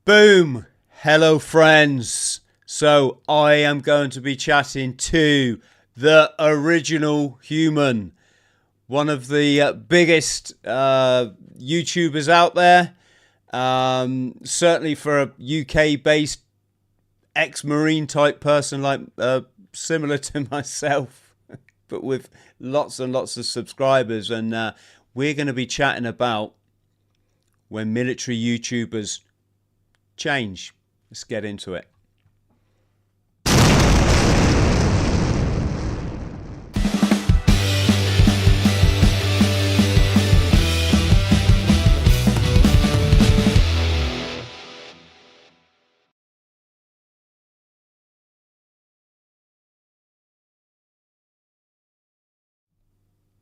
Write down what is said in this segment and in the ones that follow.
Boom! Hello, friends. So, I am going to be chatting to the original human, one of the biggest YouTubers out there. Certainly for a UK based ex Marine type person, like similar to myself, but with lots and lots of subscribers. And we're going to be chatting about when military YouTubers change. Let's get into it.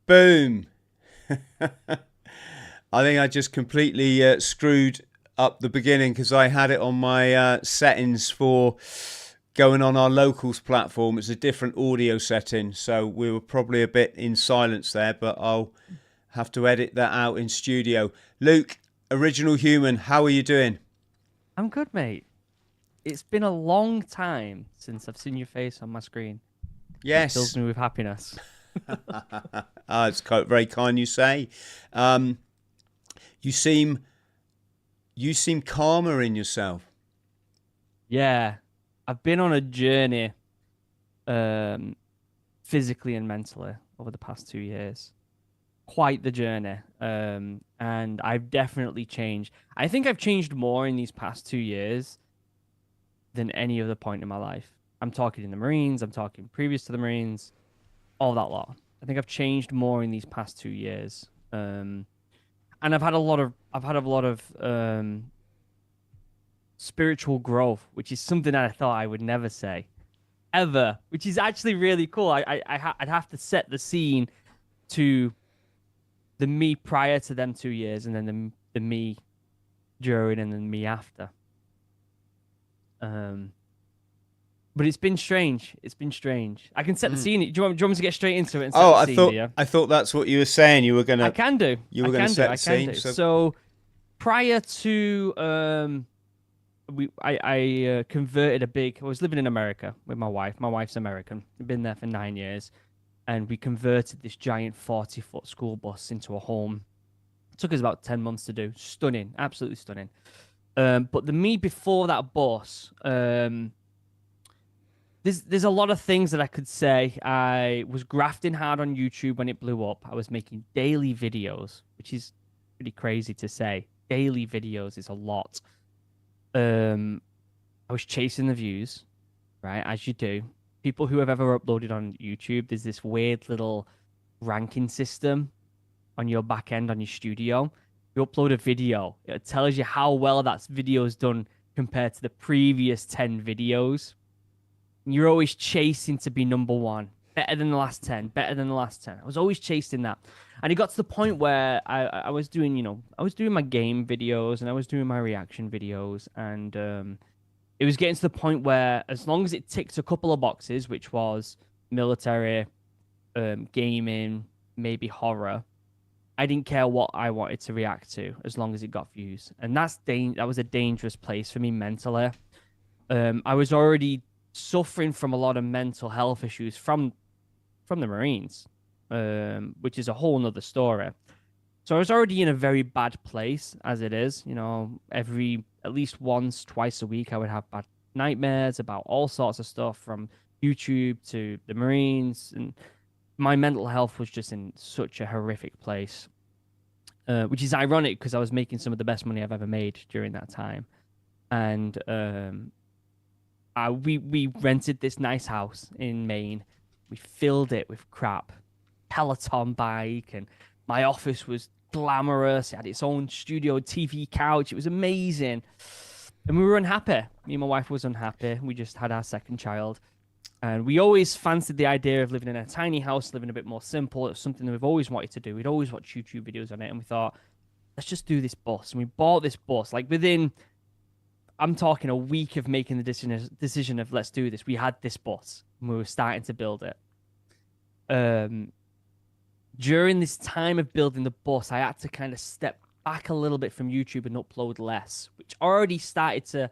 Boom. I think I just completely screwed up the beginning because I had it on my settings for going on our locals platform. It's a different audio setting, so we were probably a bit in silence there, but I'll have to edit that out in studio. Luke, original human, how are you doing? I'm good, mate. It's been a long time since I've seen your face on my screen. It fills Yes. me with happiness. It's very kind you say. Um, you seem calmer in yourself. Yeah, I've been on a journey, um, physically and mentally over the past 2 years. Quite the journey. And I've definitely changed. I think I've changed more in these past 2 years than any other point in my life. I'm talking in the Marines, I'm talking previous to the Marines, all that lot. I think I've changed more in these past 2 years. And I've had a lot of spiritual growth, which is something that I thought I would never say ever, which is actually really cool. I'd have to set the scene to the me prior to them 2 years, and then the me during, and then me after. Um, but it's been strange. It's been strange. I can set the Mm. scene. Do you want me to get straight into it and set Oh, the I scene? Do thought you? I thought that's what you were saying. I can do. You I were gonna can do. set I the can scene. do. So So prior to I converted a big. I was living in America with my wife. My wife's American. I've been there for 9 years, and we converted this giant 40-foot school bus into a home. It took us about 10 months to do. Stunning, absolutely stunning. But the me before that bus, there's a lot of things that I could say. I was grafting hard on YouTube when it blew up. I was making daily videos, which is pretty crazy to say. Daily videos is a lot. I was chasing the views, right? As you do. People who have ever uploaded on YouTube, there's this weird little ranking system on your back end on your studio. You upload a video, it tells you how well that video is done compared to the previous 10 videos. You're always chasing to be number one, better than the last 10, better than the last 10. I was always chasing that. And it got to the point where I was doing, I was doing my game videos and I was doing my reaction videos. And it was getting to the point where as long as it ticked a couple of boxes, which was military, gaming, maybe horror, I didn't care what I wanted to react to as long as it got views. And that was a dangerous place for me mentally. I was already suffering from a lot of mental health issues from the Marines, which is a whole nother story. So I was already in a very bad place as it is. At least once, twice a week, I would have bad nightmares about all sorts of stuff from YouTube to the Marines, and my mental health was just in such a horrific place, which is ironic because I was making some of the best money I've ever made during that time. And we rented this nice house in Maine. We filled it with crap, Peloton bike, and my office was glamorous. It had its own studio TV couch. It was amazing. And we were unhappy. Me and my wife was unhappy. We just had our second child. And we always fancied the idea of living in a tiny house, living a bit more simple. It was something that we've always wanted to do. We'd always watch YouTube videos on it. And we thought, let's just do this bus. And we bought this bus. Like within, I'm talking a week of making the decision of let's do this. We had this bus and we were starting to build it. During this time of building the bus, I had to kind of step back a little bit from YouTube and upload less, which already started to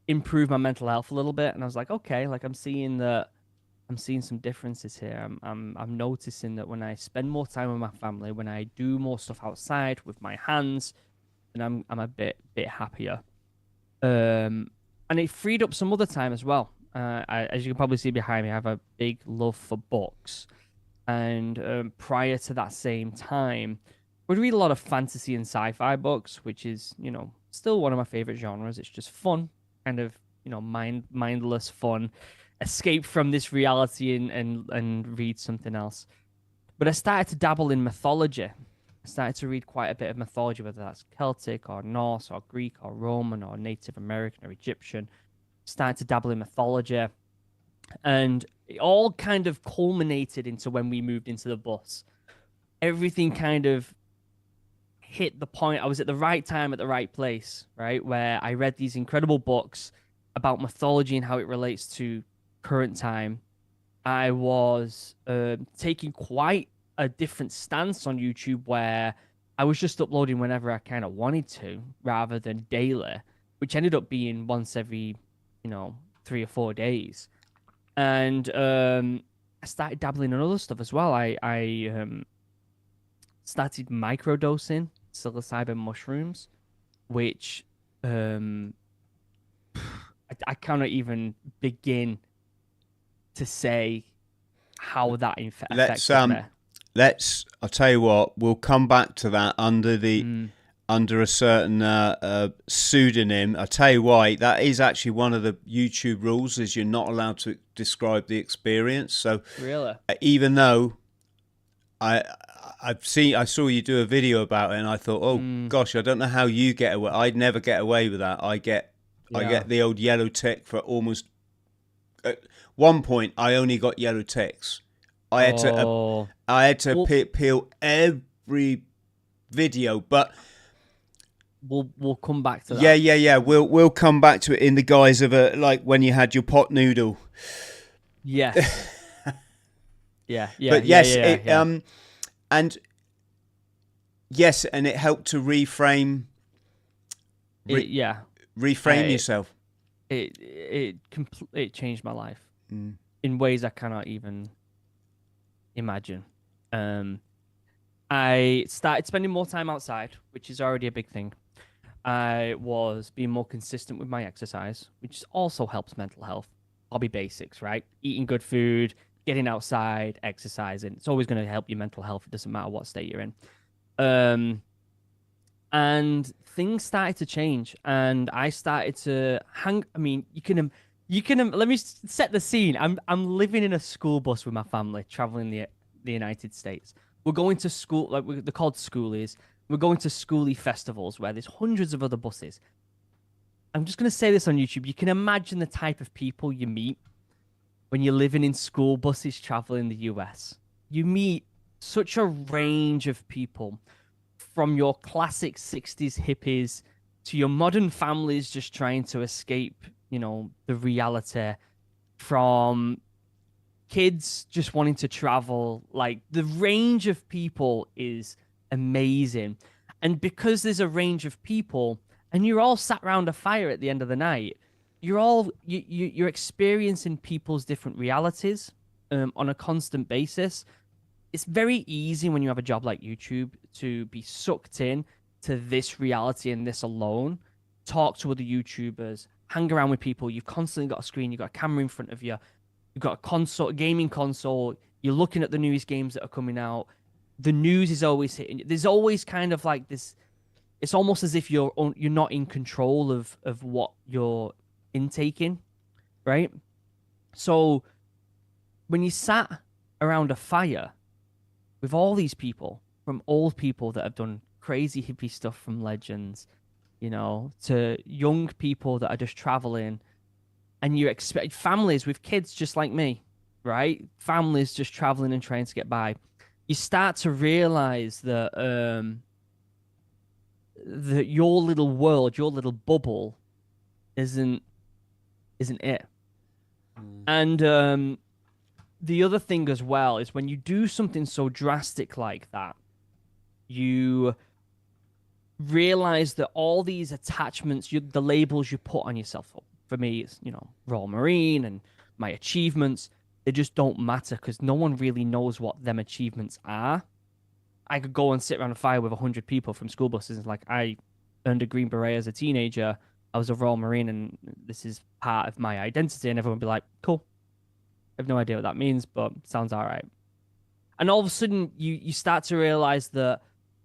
improve my mental health a little bit. And I was like, okay, like I'm seeing some differences here. I'm noticing that when I spend more time with my family, when I do more stuff outside with my hands, and I'm a bit happier. And it freed up some other time as well. As you can probably see behind me, I have a big love for books. And prior to that same time, would read a lot of fantasy and sci-fi books, which is, still one of my favorite genres. It's just fun, kind of, mindless fun, escape from this reality and read something else. But I started to dabble in mythology. I started to read quite a bit of mythology, whether that's Celtic or Norse or Greek or Roman or Native American or Egyptian. Started to dabble in mythology. And it all kind of culminated into when we moved into the bus. Everything kind of hit the point. I was at the right time at the right place, right? Where I read these incredible books about mythology and how it relates to current time. I was taking quite a different stance on YouTube where I was just uploading whenever I kind of wanted to rather than daily, which ended up being once every, 3 or 4 days. And I started dabbling in other stuff as well. I started microdosing psilocybin mushrooms, which I cannot even begin to say how that affected me. I'll tell you what, we'll come back to that under a certain pseudonym. I'll tell you why. That is actually one of the YouTube rules, is you're not allowed to describe the experience. So really, even though I saw you do a video about it, and I thought, oh gosh, I don't know how you get away. I'd never get away with that. I get the old yellow tick for almost. At one point, I only got yellow ticks. I had to peel every video, but we'll come back to that. Yeah. We'll come back to it in the guise of like when you had your pot noodle. Yes. yeah. But yes, and yes, and it helped to reframe. Reframe yourself. It changed my life in ways I cannot even imagine. I started spending more time outside, which is already a big thing. I was being more consistent with my exercise, which also helps mental health. Hobby basics, right? Eating good food, getting outside, exercising. It's always going to help your mental health. It doesn't matter what state you're in. And things started to change, and I started to hang. I mean, you can. Let me set the scene. I'm living in a school bus with my family, traveling the United States. We're going to school, they're called schoolies. We're going to schoolie festivals where there's hundreds of other buses. I'm just going to say this on YouTube. You can imagine the type of people you meet when you're living in school buses traveling the US. You meet such a range of people, from your classic 60s hippies to your modern families just trying to escape, the reality, from kids just wanting to travel. Like, the range of people is amazing. And because there's a range of people and you're all sat around a fire at the end of the night, you're experiencing people's different realities on a constant basis. It's very easy when you have a job like YouTube to be sucked in to this reality and this alone. Talk to other YouTubers, hang around with people. You've constantly got a screen, you've got a camera in front of you, you've got a gaming console, you're looking at the newest games that are coming out. The news is always hitting you. There's always kind of like this. It's almost as if you're not in control of what you're intaking, right? So when you sat around a fire with all these people, from old people that have done crazy hippie stuff from legends, to young people that are just traveling, and you expect families with kids just like me, right? Families just traveling and trying to get by. You start to realize that that your little world, your little bubble, isn't it. And the other thing as well is when you do something so drastic like that, you realize that all these attachments, the labels you put on yourself, for me, it's, Royal Marine and my achievements, they just don't matter because no one really knows what them achievements are. I could go and sit around a fire with 100 people from school buses and like, I earned a Green Beret as a teenager. I was a Royal Marine and this is part of my identity. And everyone would be like, cool. I have no idea what that means, but sounds all right. And all of a sudden, you start to realize that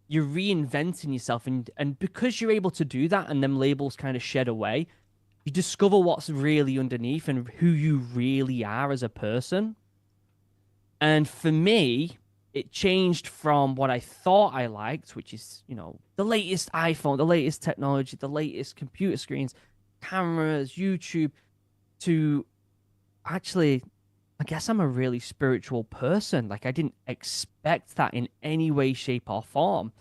you're reinventing yourself. And because you're able to do that and them labels kind of shed away, you discover what's really underneath and who you really are as a person. And for me, it changed from what I thought I liked, which is, the latest iPhone, the latest technology, the latest computer screens, cameras, YouTube, to actually, I guess I'm a really spiritual person. Like, I didn't expect that in any way, shape, or form.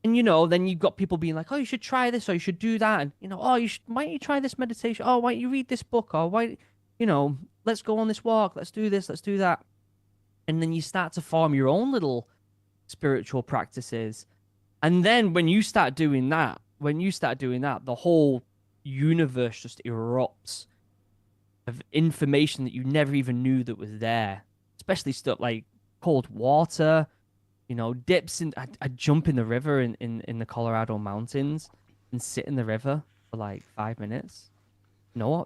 And, then you've got people being like, oh, you should try this or you should do that. And, oh, why don't you try this meditation? Oh, why don't you read this book? Or why, let's go on this walk. Let's do this. Let's do that. And then you start to form your own little spiritual practices. And then when you start doing that, the whole universe just erupts of information that you never even knew that was there, especially stuff like cold water, dips in. I jump in the river in the Colorado mountains and sit in the river for like 5 minutes. No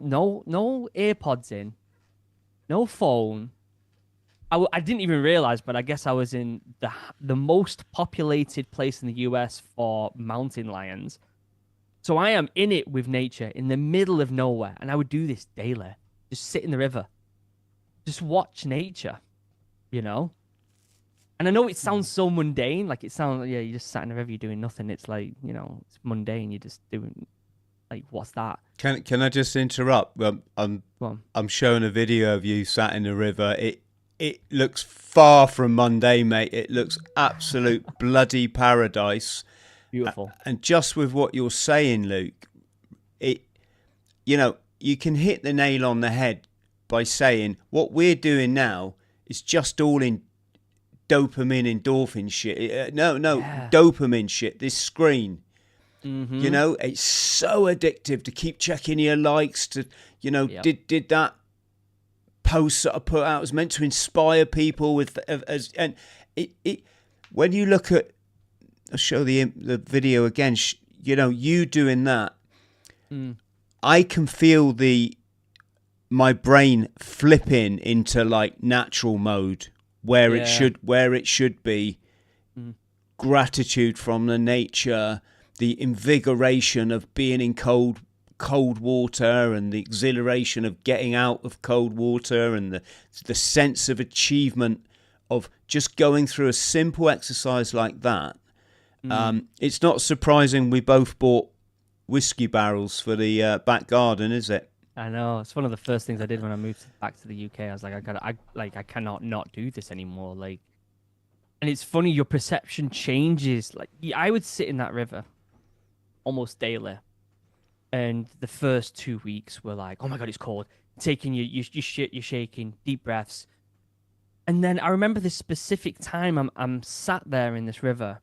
AirPods in, no phone. I didn't even realize, but I guess I was in the most populated place in the US for mountain lions. So I am in it with nature in the middle of nowhere. And I would do this daily. Just sit in the river. Just watch nature, And I know it sounds so mundane. Like it sounds, yeah, you just sat in the river, you're doing nothing. It's like, it's mundane. You're just doing, like, what's that? Can I just interrupt? I'm showing a video of you sat in the river. It looks far from mundane, mate. It looks absolute bloody paradise. Beautiful. And just with what you're saying, Luke, you can hit the nail on the head by saying what we're doing now is just all in dopamine, endorphin shit. No, yeah. Dopamine shit. This screen, it's so addictive to keep checking your likes. To yep. did that post that I put out was meant to inspire people with and it when you look at, I'll show the video again, you doing that, I can feel my brain flipping into like natural mode where it should be. Gratitude from the nature, the invigoration of being in cold water and the exhilaration of getting out of cold water and the sense of achievement of just going through a simple exercise like that. It's not surprising we both bought whiskey barrels for the back garden, is it? I know. It's one of the first things I did when I moved back to the UK. I was like, I cannot not do this anymore. Like, and it's funny, your perception changes. Like, I would sit in that river almost daily. And the first 2 weeks were like, oh my God, it's cold. Taking you shit, you're shaking, deep breaths. And then I remember this specific time I'm sat there in this river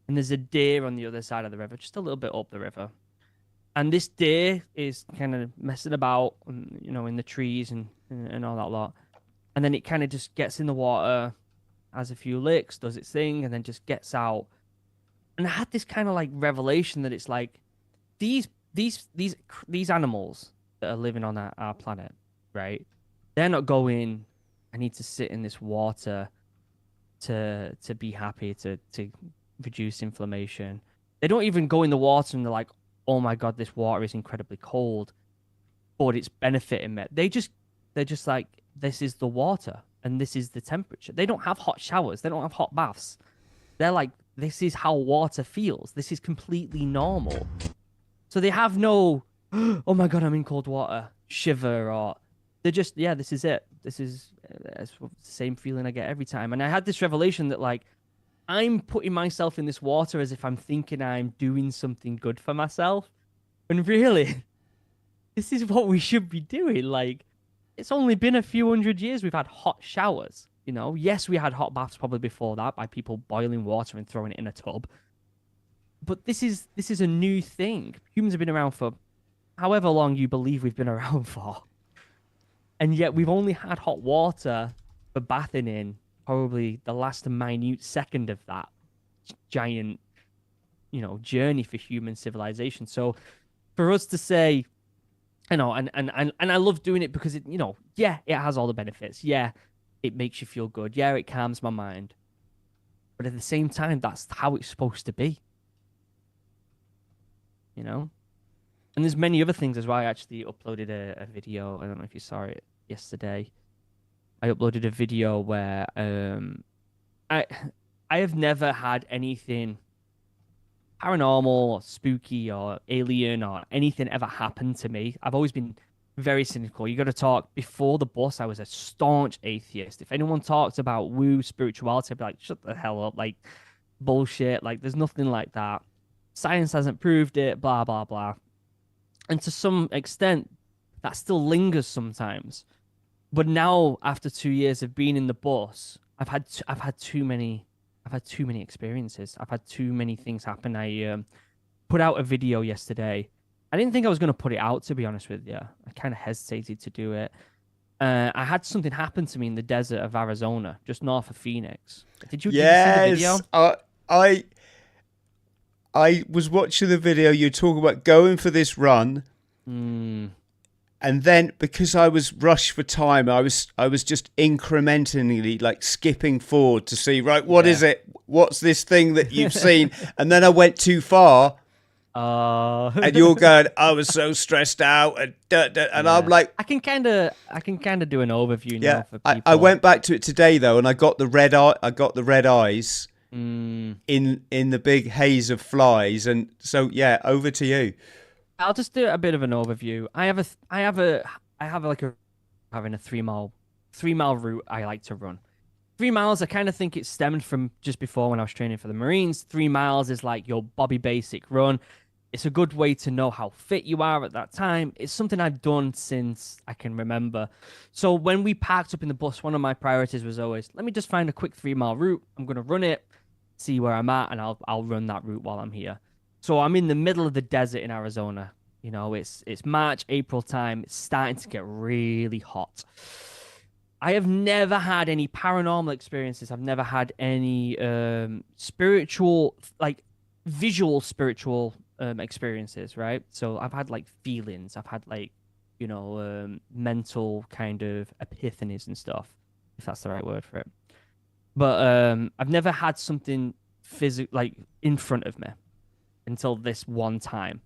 and there's a deer on the other side of the river, just a little bit up the river. And this deer is kind of messing about, in the trees and all that lot. And then it kind of just gets in the water, has a few licks, does its thing, and then just gets out. And I had this kind of like revelation that it's like these animals that are living on our planet, right? They're not going, I need to sit in this water to be happy, to reduce inflammation. They don't even go in the water and they're like, oh my God, this water is incredibly cold, but it's benefiting me. They're just like, this is the water and this is the temperature. They don't have hot showers. They don't have hot baths. They're like, this is how water feels. This is completely normal. So they have no, oh my God, I'm in cold water, shiver, or they're just, yeah, this is it. This is the same feeling I get every time. And I had this revelation that like, I'm putting myself in this water as if I'm thinking I'm doing something good for myself. And really, this is what we should be doing. Like, it's only been a few hundred years we've had hot showers. Yes, we had hot baths probably before that by people boiling water and throwing it in a tub. But this is a new thing. Humans have been around for however long you believe we've been around for, and yet we've only had hot water for bathing in probably the last minute second of that giant, journey for human civilization. So for us to say, and I love doing it because yeah, it has all the benefits. Yeah, it makes you feel good. Yeah, it calms my mind. But at the same time, that's how it's supposed to be, you know? And there's many other things as well. I actually uploaded a video. I don't know if you saw it yesterday. I uploaded a video where I I have never had anything paranormal or spooky or alien or anything ever happen to me. I've always been very cynical. You got to talk before the bus. I was a staunch atheist. If anyone talked about woo spirituality, I'd be like, shut the hell up, like bullshit. Like there's nothing like that. Science hasn't proved it. Blah blah blah. And to some extent, that still lingers sometimes. But now, after 2 years of being in the bus, I've had too many experiences. I've had too many things happen. I put out a video yesterday. I didn't think I was going to put it out, to be honest with you. I kind of hesitated to do it. I had something happen to me in the desert of Arizona, just north of Phoenix. Did you see the video? I was watching the video. You talk about going for this run, and then because I was rushed for time, I was just incrementally like skipping forward to see, right, what is it? What's this thing that you've seen? And then I went too far. And you're going, I was so stressed out, and I'm like, I can kind of do an overview now for people. I went back to it today though, and I got the red eyes in the big haze of flies, and so yeah, over to you. I'll just do a bit of an overview. I have like having a 3 mile route I like to run. 3 miles, I kind of think it stemmed from just before when I was training for the Marines. 3 miles is like your Bobby Basic run. It's a good way to know how fit you are at that time. It's something I've done since I can remember. So when we parked up in the bus, one of my priorities was always, let me just find a quick 3 mile route. I'm going to run it, see where I'm at, and I'll run that route while I'm here. So I'm in the middle of the desert in Arizona. It's March, April time. It's starting to get really hot. I have never had any paranormal experiences. I've never had any spiritual, like visual spiritual experiences, right? So I've had like feelings. I've had like, mental kind of epiphanies and stuff, if that's the right word for it. But I've never had something physical like in front of me until this one time.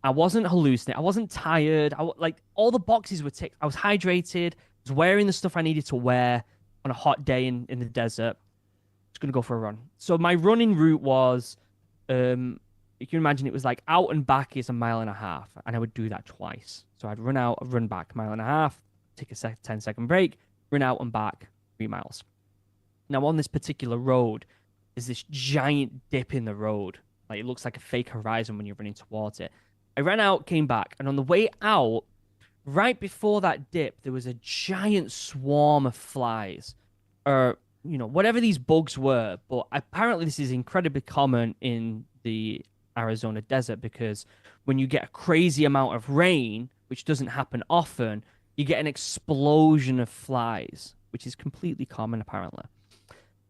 I wasn't hallucinating. I wasn't tired. Like all the boxes were ticked. I was hydrated. I was wearing the stuff I needed to wear on a hot day in the desert. I was going to go for a run. So my running route was, you can imagine it was like out and back is 1.5 miles, and I would do that twice. So I'd run out, run back 1.5 miles, take a 10-second break, run out and back 3 miles. Now on this particular road, there's this giant dip in the road. Like it looks like a fake horizon when you're running towards it. I ran out, came back, and on the way out, right before that dip, there was a giant swarm of flies, or whatever these bugs were. But apparently, this is incredibly common in the Arizona desert because when you get a crazy amount of rain, which doesn't happen often, you get an explosion of flies, which is completely common apparently.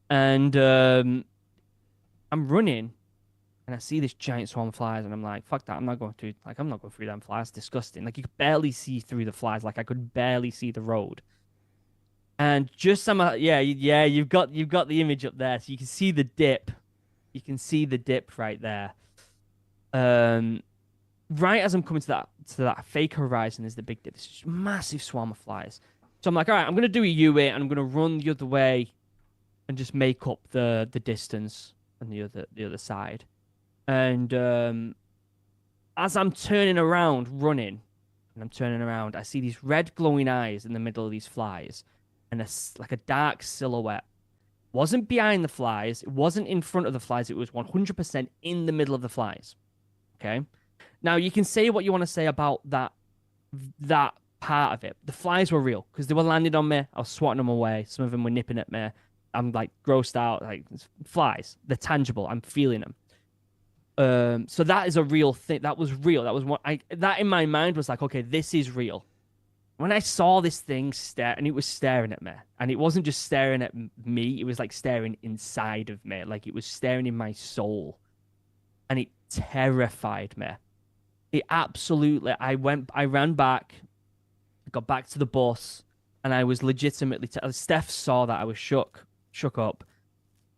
And I'm running. And I see this giant swarm of flies, and I'm like, fuck that. I'm not going through them flies. It's disgusting. Like, you could barely see through the flies. Like, I could barely see the road. And just you've got the image up there. So you can see the dip. You can see the dip right there. Right as I'm coming to that fake horizon is the big dip. This massive swarm of flies. So I'm like, all right, I'm going to do a U-way, and I'm going to run the other way and just make up the distance on the other side. And as I'm turning around, running, and I'm turning around, I see these red glowing eyes in the middle of these flies, and like a dark silhouette. It wasn't behind the flies. It wasn't in front of the flies. It was 100% in the middle of the flies. Okay. Now you can say what you want to say about that part of it. The flies were real because they were landing on me. I was swatting them away. Some of them were nipping at me. I'm like grossed out. Like flies. They're tangible. I'm feeling them. So that is a real thing. That was real. That was what that in my mind was like, okay, this is real. When I saw this thing stare, and it was staring at me, and it wasn't just staring at me, it was like staring inside of me, like it was staring in my soul, and it terrified me. It absolutely. I ran back, got back to the bus, and I was legitimately. Steph saw that I was shook up.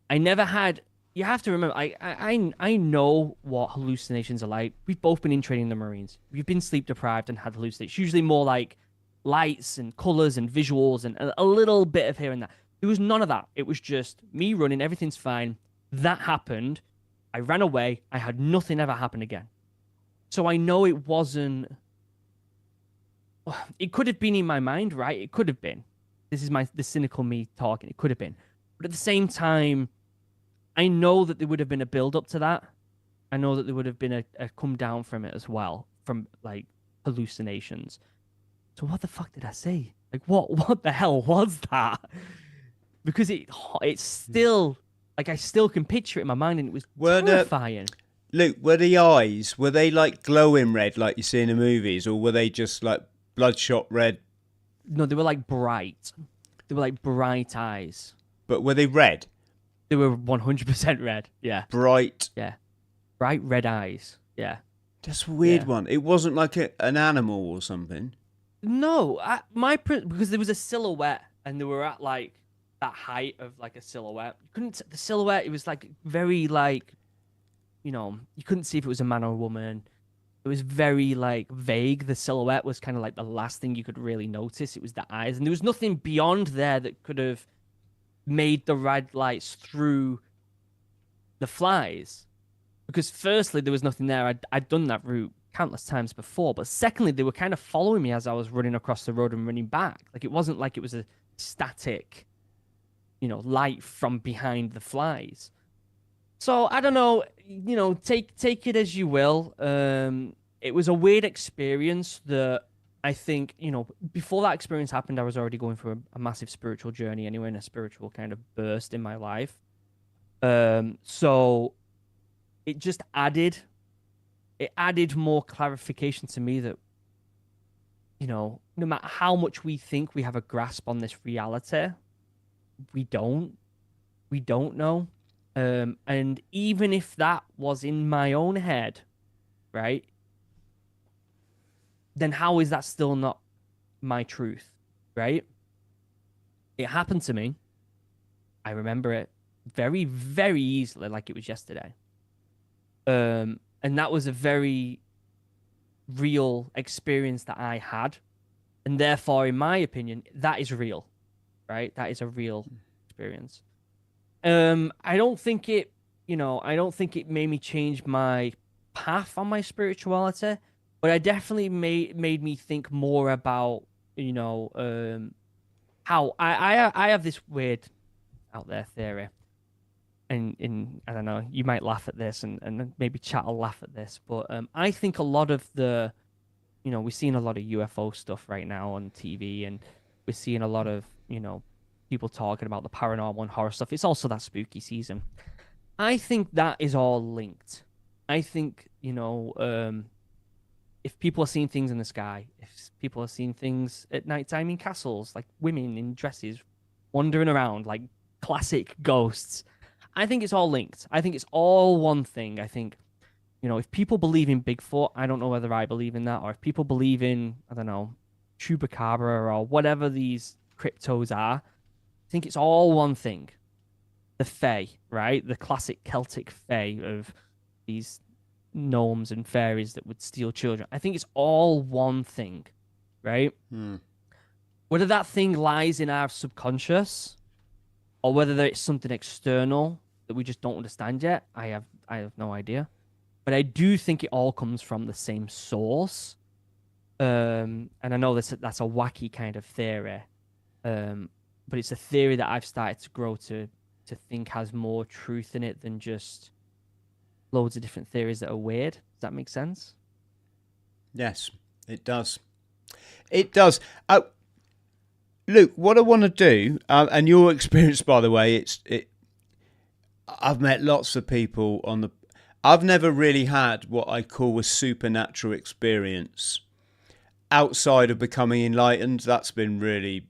I never had. You have to remember, I know what hallucinations are like. We've both been in training in the Marines. We've been sleep deprived and had hallucinations. Usually more like lights and colors and visuals and a little bit of here and there. There was none of that. It was just me running. Everything's fine. That happened. I ran away. I had nothing ever happen again. So I know it wasn't. It could have been in my mind, right? It could have been. This is the cynical me talking. It could have been. But at the same time, I know that there would have been a build up to that. I know that there would have been a come down from it as well, from like hallucinations. So what the fuck did I say? Like what the hell was that? Because it's still like I still can picture it in my mind, and it was terrifying. Luke, were the eyes, were they like glowing red like you see in the movies, or were they just like bloodshot red? No, they were like bright. They were like bright eyes. But were they red? They were 100% red. Yeah. Bright. Yeah. Bright red eyes. Yeah. That's a weird one. It wasn't like an animal or something. No, because there was a silhouette, and they were at like that height of like a silhouette. You couldn't the silhouette. It was like very like, you couldn't see if it was a man or a woman. It was very like vague. The silhouette was kind of like the last thing you could really notice. It was the eyes, and there was nothing beyond there that could have made the red lights through the flies. Because firstly, there was nothing there. I'd done that route countless times before, but secondly, they were kind of following me as I was running across the road and running back. Like it wasn't like it was a static, light from behind the flies. So I don't know, take it as you will. It was a weird experience that I think, before that experience happened, I was already going through a massive spiritual journey anyway, and a spiritual kind of burst in my life. So it just added more clarification to me that, no matter how much we think we have a grasp on this reality, we don't know. And even if that was in my own head, right? Then how is that still not my truth, right? It happened to me. I remember it very, very easily, like it was yesterday. And that was a very real experience that I had. And therefore, in my opinion, that is real, right? That is a real experience. I don't think it made me change my path on my spirituality, but it definitely made me think more about, how I have this weird out there theory. And I don't know, you might laugh at this, and maybe chat will laugh at this, but I think a lot of the, we're seeing a lot of UFO stuff right now on TV, and we're seeing a lot of, people talking about the paranormal and horror stuff. It's also that spooky season. I think that is all linked. I think, if people are seeing things in the sky, if people are seeing things at nighttime in castles, like women in dresses wandering around like classic ghosts, I think it's all linked. I think it's all one thing. I think, if people believe in Bigfoot, I don't know whether I believe in that, or if people believe in, I don't know, Chupacabra or whatever these cryptos are, I think it's all one thing. The Fae, right? The classic Celtic Fae of these gnomes and fairies that would steal children. I think it's all one thing, right? Whether that thing lies in our subconscious or whether it's something external that we just don't understand yet, I have no idea. But I do think it all comes from the same source. And I know that's a wacky kind of theory. But it's a theory that I've started to grow to think has more truth in it than just loads of different theories that are weird. Does that make sense? Yes, it does. It does. Luke, what I want to do, and your experience, by the way, I've met lots of people I've never really had what I call a supernatural experience outside of becoming enlightened. That's been really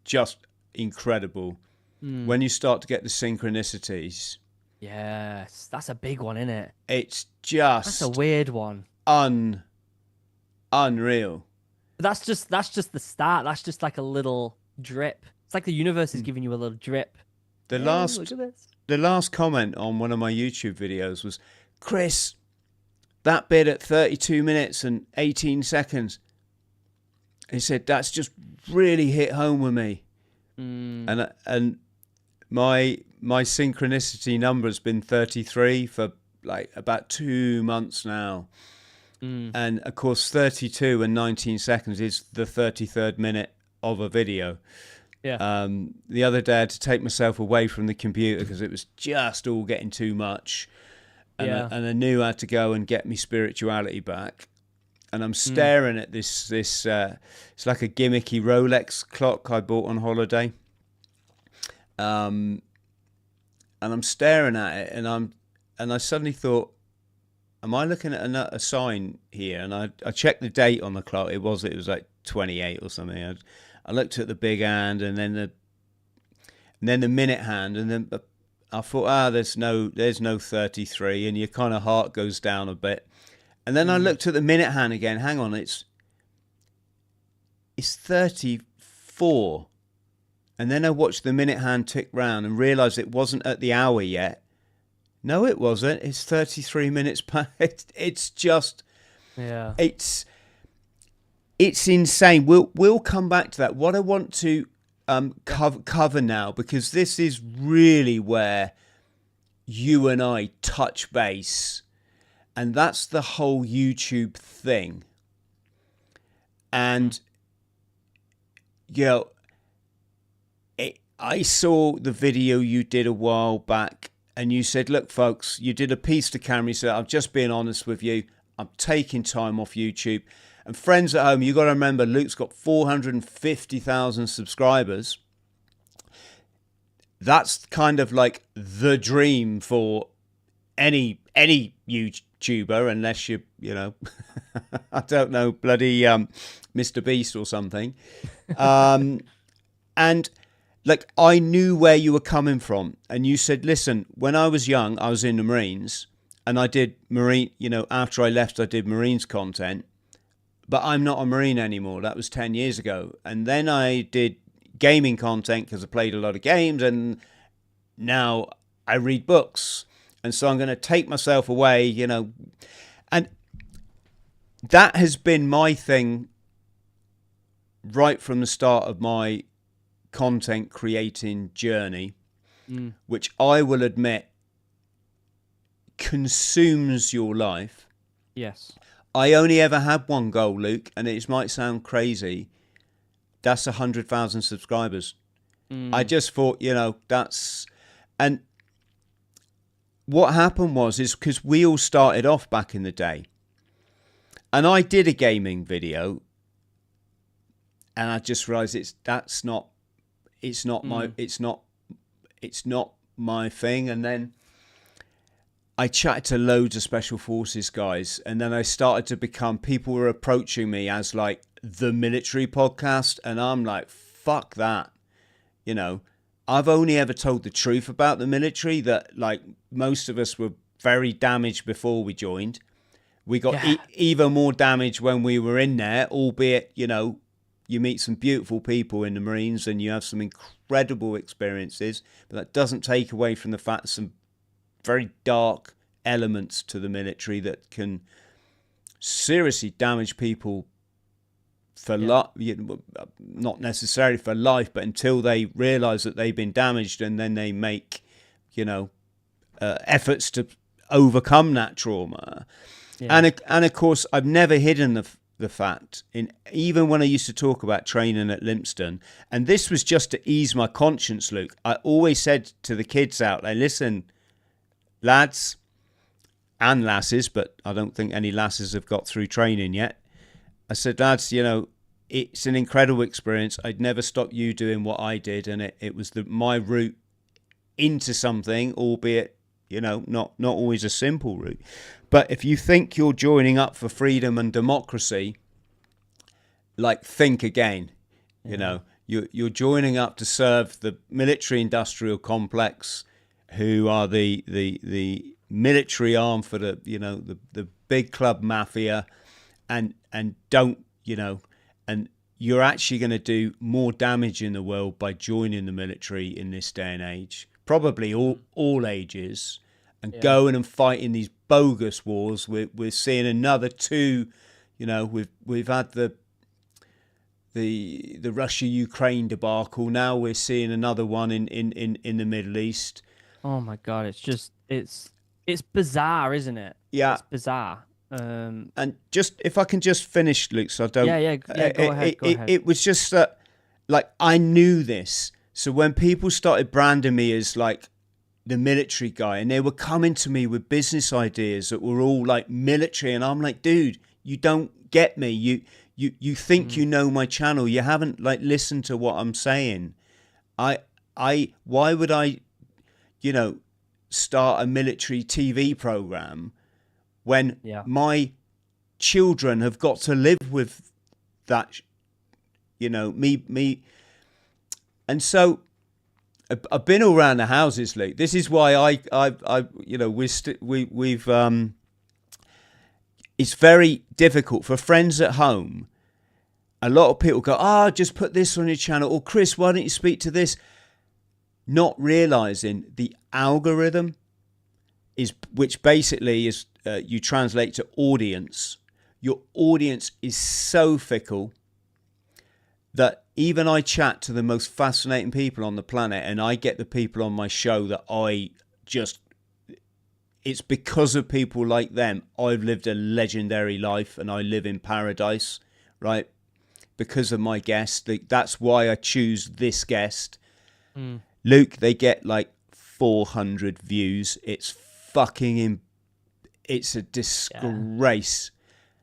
just incredible. When you start to get the synchronicities, Yes, that's a big one, isn't it? it's That's a just weird one. unreal. That's just the start. That's just like a little drip. It's like the universe is giving you a little drip. The Hey, last look at this. the last comment on one of my YouTube videos was, Chris, that bit at 32 minutes and 18 seconds. He said, that's just really hit home with me. And my synchronicity number has been 33 for like about 2 months now. And of course, 32 and 19 seconds is the 33rd minute of a video. Yeah. The other day I had to take myself away from the computer because it was just all getting too much. And, and I knew I had to go and get my spirituality back. And I'm staring at this it's like a gimmicky Rolex clock I bought on holiday. And I'm staring at it, and I suddenly thought, am I looking at a sign here? And I checked the date on the clock. It was like 28 or something. I looked at the big hand, and then the minute hand, and then I thought, there's no 33, and your kind of heart goes down a bit. And then I looked at the minute hand again. Hang on, it's 34. And then I watched the minute hand tick round and realised it wasn't at the hour yet. No, it wasn't. It's 33 minutes past. It's just, it's insane. We'll come back to that. What I want to cover now, because this is really where you and I touch base, and that's the whole YouTube thing. And I saw the video you did a while back, and you said, look, folks, you did a piece to camera. You said, I'm just being honest with you. I'm taking time off YouTube. And friends at home, you got to remember, Luke's got 450,000 subscribers. That's kind of like the dream for any YouTuber, unless you I don't know, bloody Mr. Beast or something. And like, I knew where you were coming from, and you said, listen, when I was young, I was in the Marines, and I did after I left, I did Marines content, but I'm not a Marine anymore. That was 10 years ago. And then I did gaming content because I played a lot of games, and now I read books. And so I'm going to take myself away, and that has been my thing right from the start of my content creating journey, which I will admit consumes your life. Yes. I only ever had one goal, Luke, and it might sound crazy. That's 100,000 subscribers. I just thought, that's, and what happened is because we all started off back in the day, and I did a gaming video, and I just realized it's not my thing. And then I chatted to loads of special forces guys, and then I started to become, people were approaching me as like the military podcast, and I'm like, fuck that. I've only ever told the truth about the military, that like most of us were very damaged before we joined. We got even more damage when we were in there, albeit, you meet some beautiful people in the Marines and you have some incredible experiences, but that doesn't take away from the fact some very dark elements to the military that can seriously damage people for not necessarily for life, but until they realize that they've been damaged, and then they make, efforts to overcome that trauma. Yeah. And of course, I've never hidden the fact, even when I used to talk about training at Lympstone, and this was just to ease my conscience, Luke. I always said to the kids out there, listen, lads and lasses, but I don't think any lasses have got through training yet. I said, lads, it's an incredible experience. I'd never stop you doing what I did, and it was my route into something, albeit, not always a simple route. But if you think you're joining up for freedom and democracy, like, think again. You're joining up to serve the military-industrial complex, who are the military arm for the big club mafia, and don't, and you're actually going to do more damage in the world by joining the military in this day and age, probably all ages, and going and fighting these bogus wars. We're seeing another two. We've had the Russia-Ukraine debacle. Now we're seeing another one in the Middle East. Oh my God, it's bizarre, isn't it? Yeah, it's bizarre. And just, if I can just finish, Luke, so I don't. Yeah. Go ahead. It was just that, like, I knew this. So when people started branding me as like the military guy, and they were coming to me with business ideas that were all like military, and I'm like, dude, you don't get me. You think you know my channel. You haven't like listened to what I'm saying. Why would I, start a military TV program when my children have got to live with that, me. And so I've been all around the houses, Luke. This is why we've it's very difficult for friends at home. A lot of people go, just put this on your channel, or Chris, why don't you speak to this? Not realizing the algorithm which basically is, you translate to audience. Your audience is so fickle that even I chat to the most fascinating people on the planet, and I get the people on my show that it's because of people like them I've lived a legendary life, and I live in paradise, right? Because of my guest. That's why I choose this guest. Luke, they get like 400 views. It's it's a disgrace.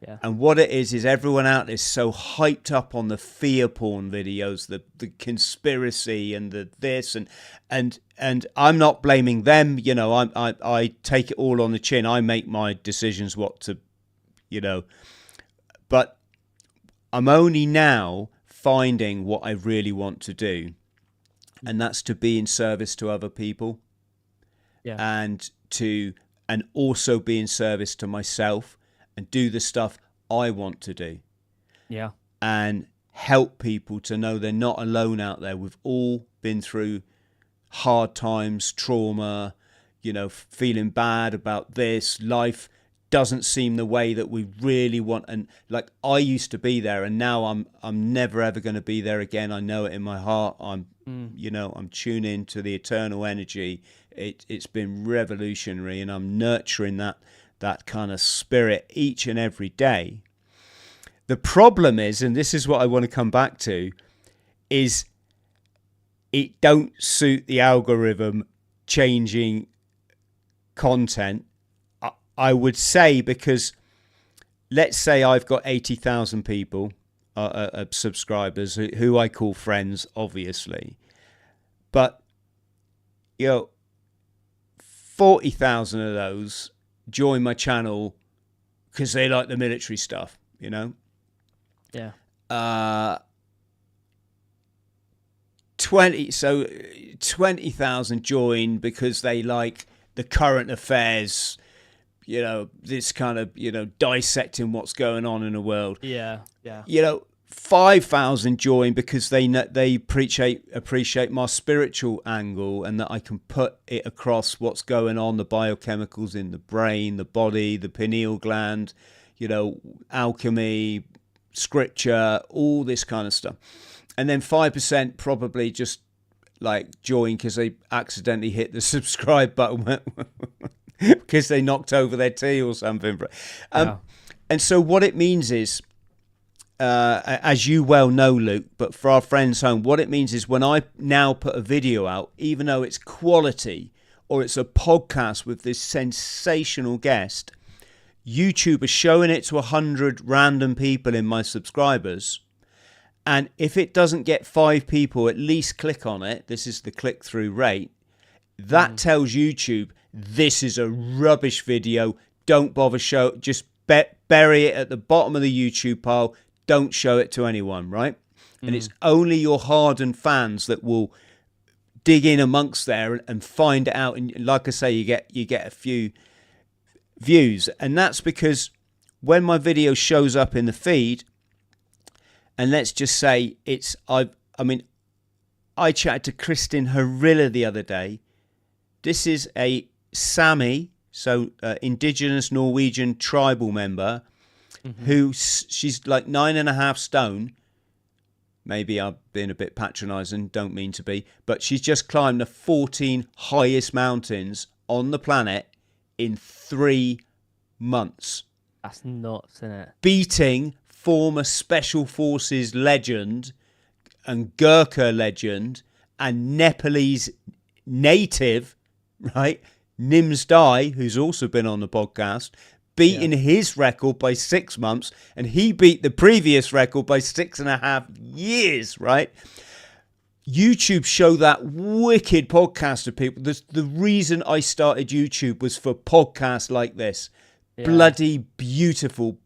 Yeah. And what it is everyone out there is so hyped up on the fear porn videos, the conspiracy and the this, and I'm not blaming them. I take it all on the chin. I make my decisions what to, but I'm only now finding what I really want to do, and that's to be in service to other people, and also be in service to myself, and do the stuff I want to do. Yeah. And help people to know they're not alone out there. We've all been through hard times, trauma, feeling bad about this. Life doesn't seem the way that we really want. And like, I used to be there, and now I'm never ever going to be there again. I know it in my heart. I'm tuned into the eternal energy. It's been revolutionary, and I'm nurturing that kind of spirit each and every day. The problem is, and this is what I want to come back to, is it don't suit the algorithm changing content. I would say, because let's say I've got 80,000 people, subscribers, who I call friends, obviously. But, 40,000 of those join my channel because they like the military stuff, Yeah. 20,000 join because they like the current affairs, this kind of, dissecting what's going on in the world. Yeah. 5,000 join because they appreciate my spiritual angle, and that I can put it across what's going on, the biochemicals in the brain, the body, the pineal gland, alchemy, scripture, all this kind of stuff. And then 5% probably just like join because they accidentally hit the subscribe button because they knocked over their tea or something. And so what it means is, as you well know, Luke, but for our friends home, what it means is when I now put a video out, even though it's quality or it's a podcast with this sensational guest, YouTube is showing it to 100 random people in my subscribers. And if it doesn't get 5 people at least click on it, this is the click-through rate, that tells YouTube this is a rubbish video. Don't bother show. Just bury it at the bottom of the YouTube pile. Don't show it to anyone, right? And it's only your hardened fans that will dig in amongst there and find it out. And like I say, you get a few views, and that's because when my video shows up in the feed, and let's just say I chatted to Kristin Harilla the other day. This is a Sami, so indigenous Norwegian tribal member, who she's like 9.5 stone. Maybe I'm being a bit patronising, don't mean to be, but she's just climbed the 14 highest mountains on the planet in 3 months. That's nuts, isn't it? Beating former Special Forces legend and Gurkha legend and Nepalese native, right, Nims Dai, who's also been on the podcast, beating his record by 6 months, and he beat the previous record by 6.5 years, right? YouTube show that wicked podcast to people. The reason I started YouTube was for podcasts like this. Yeah. Bloody beautiful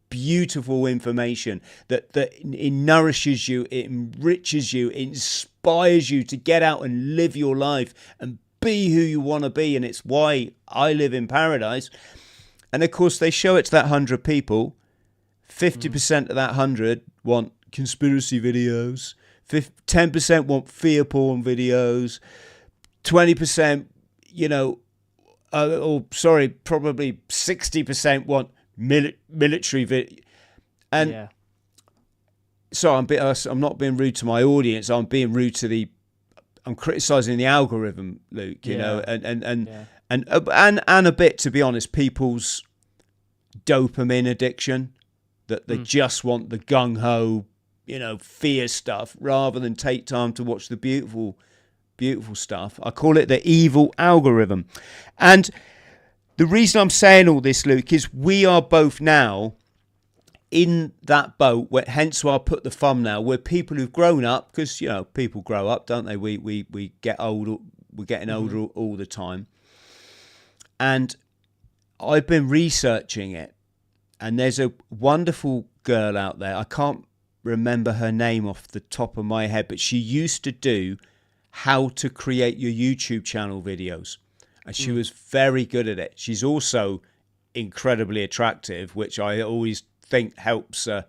information that it nourishes you, it enriches you, it inspires you to get out and live your life and be who you want to be. And it's why I live in paradise. And of course, they show it to that 100 people. 50% of that 100 want conspiracy videos. 10% want fear porn videos. 20%, probably 60% want military video. And so I'm not being rude to my audience. I'm being rude to I'm criticizing the algorithm, Luke. You know, and a bit, to be honest, people's dopamine addiction, that they just want the gung ho, fear stuff rather than take time to watch the beautiful stuff. I call it the evil algorithm. And the reason I'm saying all this, Luke, is we are both now in that boat, hence why I put the thumbnail, where people who've grown up, because, people grow up, don't they? We get older, we're getting older all the time. And I've been researching it, and there's a wonderful girl out there. I can't remember her name off the top of my head, but she used to do how to create your YouTube channel videos, and she was very good at it. She's also incredibly attractive, which I always think helps a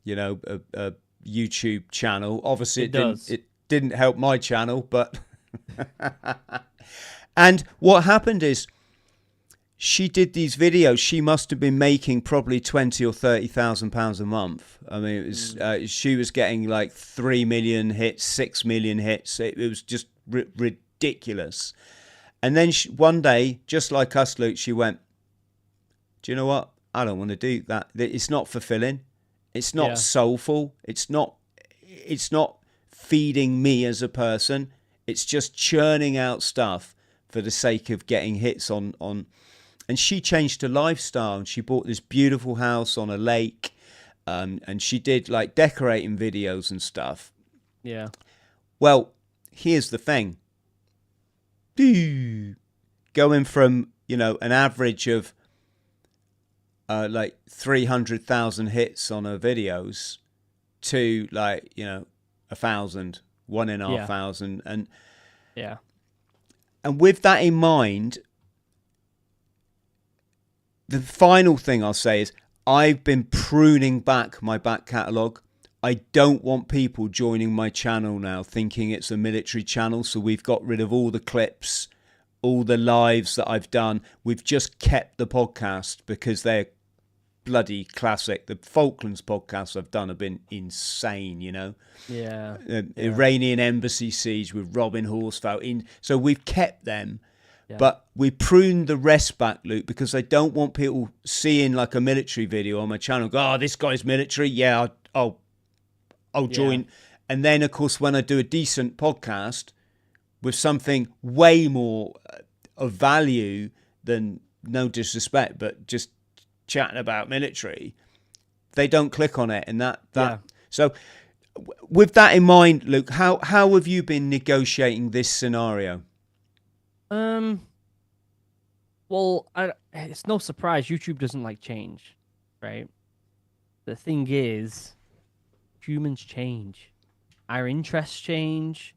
YouTube channel. Obviously it didn't help my channel, but and what happened is, she did these videos. She must have been making probably £20,000 or £30,000 a month. I mean, it was she was getting like 3 million hits, 6 million hits. It was just ridiculous. And then one day, just like us, Luke, she went, "Do you know what? I don't want to do that. It's not fulfilling. It's not soulful. It's not feeding me as a person. It's just churning out stuff for the sake of getting hits on." And she changed her lifestyle, and she bought this beautiful house on a lake, and she did like decorating videos and stuff. Yeah. Well, here's the thing. Going from, an average of like 300,000 hits on her videos to like, 1,000, 1,500. And with that in mind, the final thing I'll say is I've been pruning back my back catalogue. I don't want people joining my channel now thinking it's a military channel. So we've got rid of all the clips, all the lives that I've done. We've just kept the podcast because they're bloody classic. The Falklands podcasts I've done have been insane, Iranian embassy siege with Robin Horsfeld. So we've kept them. Yeah. But we pruned the rest back, Luke, because I don't want people seeing like a military video on my channel. Go, "Oh, this guy's military. Yeah, I'll join." And then, of course, when I do a decent podcast with something way more of value than, no disrespect, but just chatting about military, they don't click on it. And So with that in mind, Luke, how have you been negotiating this scenario? Well, it's no surprise YouTube doesn't like change, right? The thing is, humans change. Our interests change.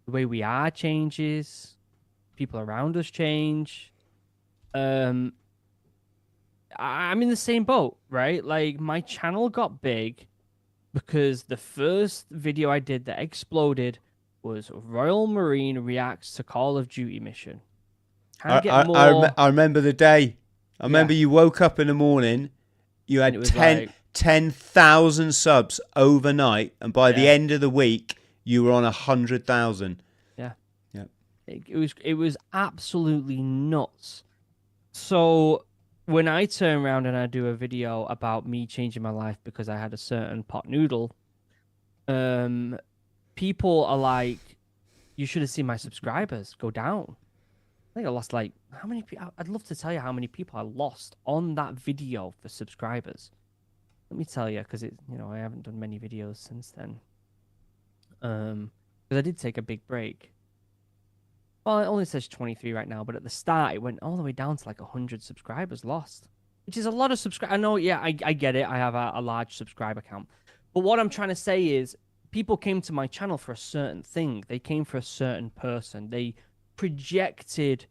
The way we are changes. People around us change. I'm in the same boat, right? Like, my channel got big because the first video I did that exploded was Royal Marine reacts to Call of Duty mission. Can I get more? I remember the day. I remember Yeah. you woke up in the morning, you And it had was like, 10,000 subs overnight, and by the yeah, end of the week, you were on 100,000. yeah. Yeah. It was absolutely nuts. So when I turn around and I do a video about me changing my life because I had a certain pot noodle, um, people are like, you should have seen my subscribers go down. I think I lost like how many people? I'd love to tell you how many people I lost on that video for subscribers. Let me tell you, because I haven't done many videos since then. Because I did take a big break. Well, it only says 23 right now, but at the start it went all the way down to like 100 subscribers lost, which is a lot of subscribers. I know, yeah, I get it. I have a large subscriber count, but what I'm trying to say is people came to my channel for a certain thing. They came for a certain person. They projected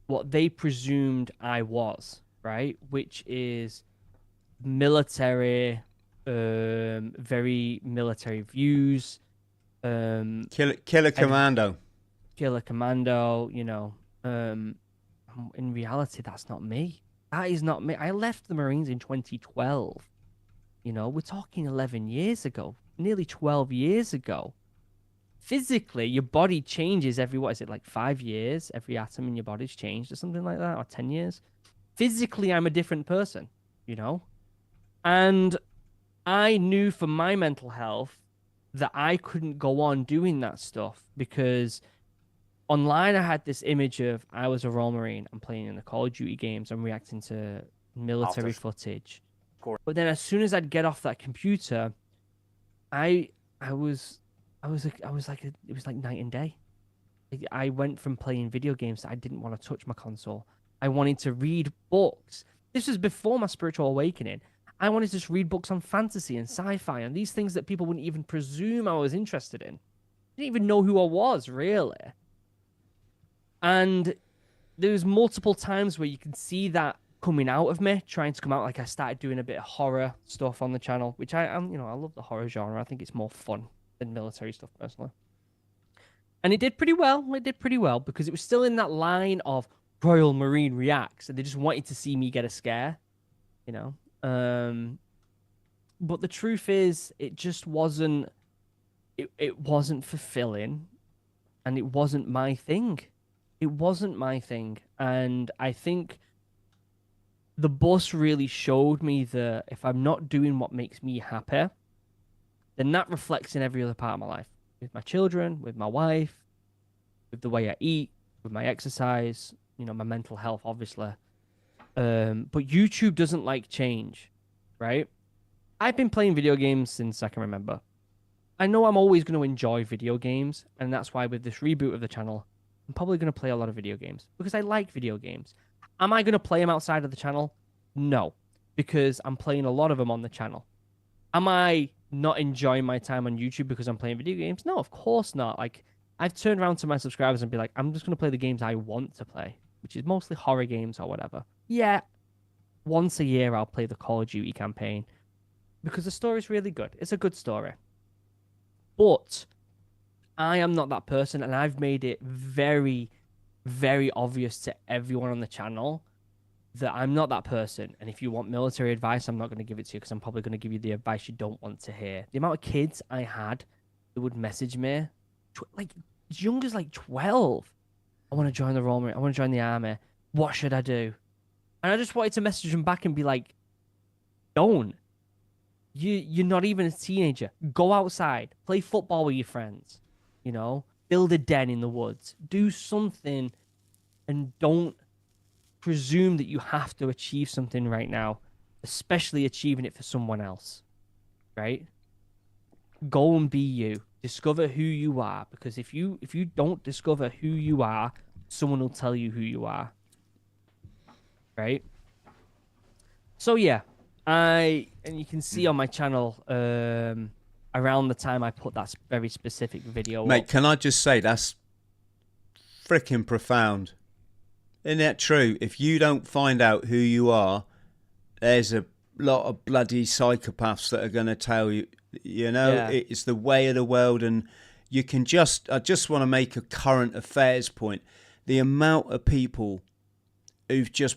what they presumed I was, right? Which is military, very military views, Killer Commando. killer commando, in reality, that's not me. That is not me. I left the Marines in 2012. We're talking 11 years ago, nearly 12 years ago. Physically, your body changes every, what is it, like 5 years? Every atom in your body's changed or something like that, or 10 years. Physically, I'm a different person, And I knew for my mental health that I couldn't go on doing that stuff because online I had this image of I was a Royal Marine. I'm playing in the Call of Duty games. I'm reacting to military footage. But then as soon as I'd get off that computer, I was like it was like night and day. I went from playing video games that I didn't want to touch my console. I wanted to read books. This was before my spiritual awakening. I wanted to just read books on fantasy and sci-fi and these things that people wouldn't even presume I was interested in. I didn't even know who I was, really. And there's multiple times where you can see that coming out of me, trying to come out. Like I started doing a bit of horror stuff on the channel, which I love the horror genre. I think it's more fun than military stuff personally. And it did pretty well. It did pretty well because it was still in that line of Royal Marine reacts, and they just wanted to see me get a scare, But the truth is, it just wasn't. It wasn't fulfilling, and it wasn't my thing. It wasn't my thing, and I think the bus really showed me that if I'm not doing what makes me happy, then that reflects in every other part of my life. With my children, with my wife, with the way I eat, with my exercise, my mental health, obviously. But YouTube doesn't like change, right? I've been playing video games since I can remember. I know I'm always going to enjoy video games, and that's why with this reboot of the channel, I'm probably going to play a lot of video games because I like video games. Am I going to play them outside of the channel? No, because I'm playing a lot of them on the channel. Am I not enjoying my time on YouTube because I'm playing video games? No, of course not. Like, I've turned around to my subscribers and be like, I'm just going to play the games I want to play, which is mostly horror games or whatever. Yeah, once a year I'll play the Call of Duty campaign because the story's really good. It's a good story. But I am not that person, and I've made it very, very obvious to everyone on the channel that I'm not that person. And if you want military advice, I'm not going to give it to you because I'm probably going to give you the advice you don't want to hear. The amount of kids I had that would message me, like as young as like 12, I want to join the Royal Marine, I want to join the army. What should I do? And I just wanted to message them back and be like, don't. You're not even a teenager. Go outside, play football with your friends, build a den in the woods, do something, and don't presume that you have to achieve something right now, especially achieving it for someone else, right? Go and be you. Discover who you are, because if you don't discover who you are, someone will tell you who you are. right? So yeah, and you can see on my channel around the time I put that very specific video Mate, up. can I just say that's freaking profound. Isn't that true? If you don't find out who you are, there's a lot of bloody psychopaths that are going to tell you, Yeah. it's the way of the world. And I just want to make a current affairs point. The amount of people who've just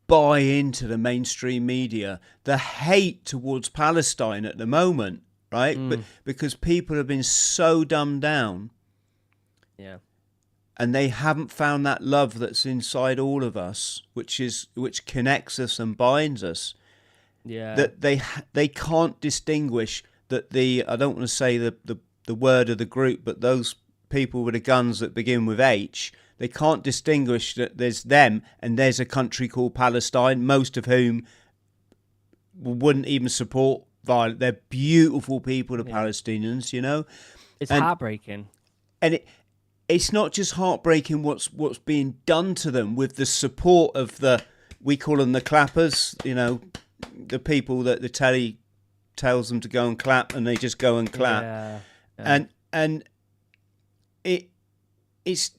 buy into the mainstream media, the hate towards Palestine at the moment, right? But because people have been so dumbed down. Yeah. And they haven't found that love that's inside all of us, which connects us and binds us. Yeah. That they can't distinguish that I don't want to say the word of the group, but those people with the guns that begin with H, they can't distinguish that there's them and there's a country called Palestine, most of whom wouldn't even support violence. They're beautiful people, the Palestinians, It's heartbreaking. And it's not just heartbreaking what's being done to them with the support of we call them the clappers, the people that the telly tells them to go and clap and they just go and clap. Yeah. And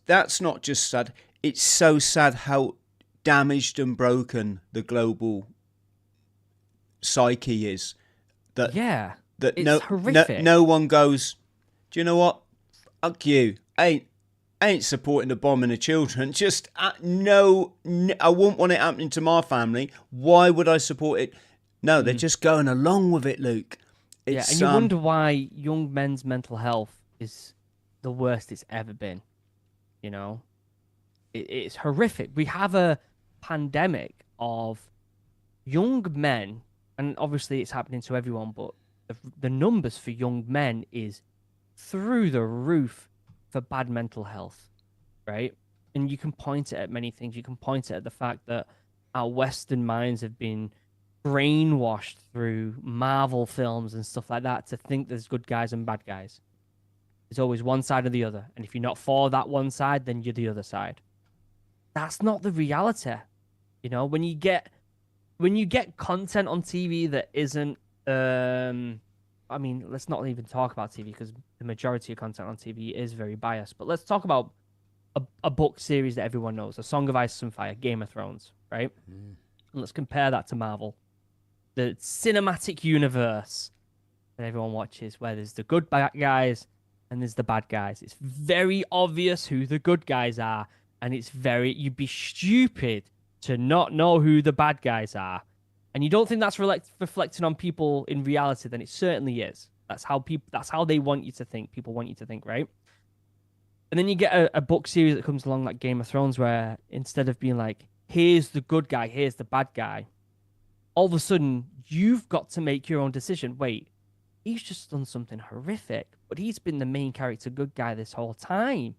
that's not just sad. It's so sad how damaged and broken the global psyche is. That it's horrific. No one goes, do you know what? Fuck you. I ain't supporting the bombing of children. Just no, I wouldn't want it happening to my family. Why would I support it? No, they're just going along with it, Luke. And you wonder why young men's mental health is the worst it's ever been. It's horrific. We have a pandemic of young men, and obviously it's happening to everyone, but the numbers for young men is through the roof for bad mental health, right? And you can point it at many things. You can point it at the fact that our Western minds have been brainwashed through Marvel films and stuff like that to think there's good guys and bad guys. There's always one side or the other. And if you're not for that one side, then you're the other side. That's not the reality. When you get content on TV that isn't I mean, let's not even talk about TV because the majority of content on TV is very biased. But let's talk about a book series that everyone knows, A Song of Ice and Fire, Game of Thrones, right? And let's compare that to Marvel. The cinematic universe that everyone watches, where there's the good guys and there's the bad guys. It's very obvious who the good guys are, and you'd be stupid to not know who the bad guys are. And you don't think that's reflecting on people in reality, then it certainly is. That's how they want you to think. People want you to think, right? And then you get a book series that comes along like Game of Thrones, where instead of being like, here's the good guy, here's the bad guy, all of a sudden you've got to make your own decision. Wait, he's just done something horrific, but he's been the main character good guy this whole time.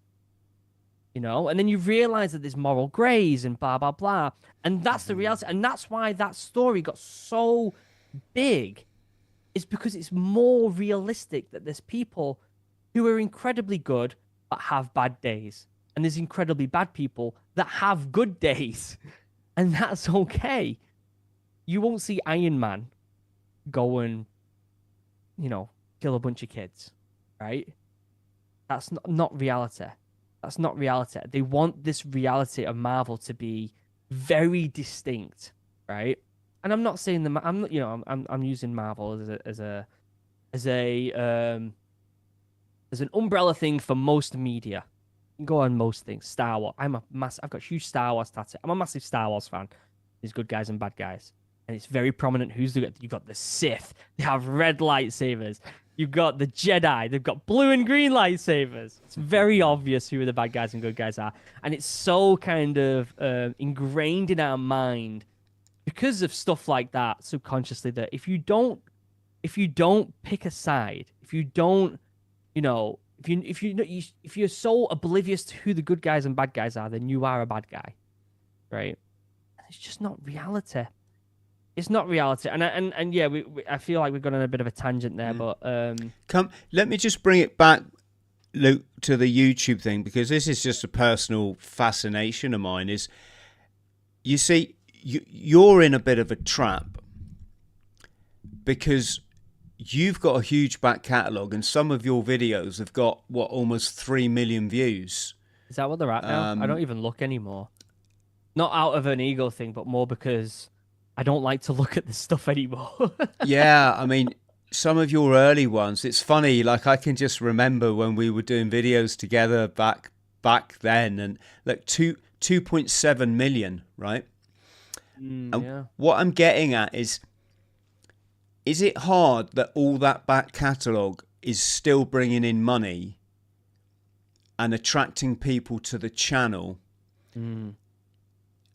And then you realize that there's moral grays and blah, blah, blah. And that's the reality. And that's why that story got so big, is because it's more realistic that there's people who are incredibly good but have bad days. And there's incredibly bad people that have good days. And that's okay. You won't see Iron Man go and, kill a bunch of kids, right? That's not reality. That's not reality. They want this reality of Marvel to be very distinct, right? And I'm not saying I'm using Marvel as an umbrella thing for most media. You can go on most things. Star Wars. I've got huge Star Wars tattoo. I'm a massive Star Wars fan. There's good guys and bad guys, and it's very prominent. You've got the Sith. They have red lightsabers. You've got the Jedi. They've got blue and green lightsabers. It's very obvious who the bad guys and good guys are. And it's so kind of ingrained in our mind because of stuff like that subconsciously, that if you don't pick a side, if you're so oblivious to who the good guys and bad guys are, then you are a bad guy, right? And it's just not reality. It's not reality, and yeah, I feel like we've gone on a bit of a tangent there, but let me just bring it back, Luke, to the YouTube thing, because this is just a personal fascination of mine. Is, you see, you're in a bit of a trap because you've got a huge back catalogue and some of your videos have got almost 3 million views. Is that what they're at now? I don't even look anymore. Not out of an ego thing, but more because I don't like to look at this stuff anymore. Yeah, I mean, some of your early ones, it's funny, like I can just remember when we were doing videos together back then, and like 2.7 million, right? Yeah. What I'm getting at is it hard that all that back catalogue is still bringing in money and attracting people to the channel?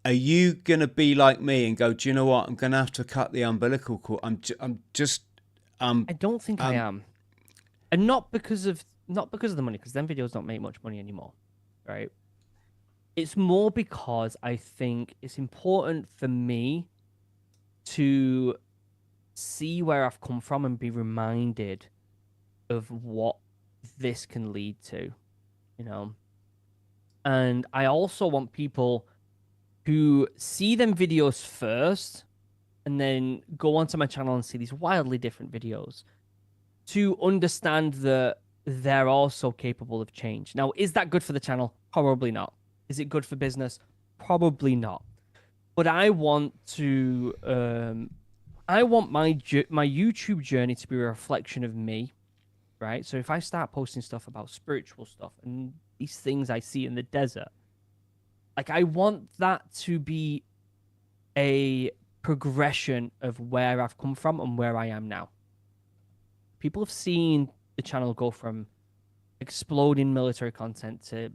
Are you going to be like me and go, do you know what? I'm going to have to cut the umbilical cord. I don't think I am. And not because of the money, because them videos don't make much money anymore, right? It's more because I think it's important for me to see where I've come from and be reminded of what this can lead to, you know? And I also want people who see them videos first and then go onto my channel and see these wildly different videos to understand that they're also capable of change. Now, is that good for the channel? Probably not. Is it good for business? Probably not. But I want to, I want my YouTube journey to be a reflection of me, right? So if I start posting stuff about spiritual stuff and these things I see in the desert, like I want that to be a progression of where I've come from and where I am now. People have seen the channel go from exploding military content to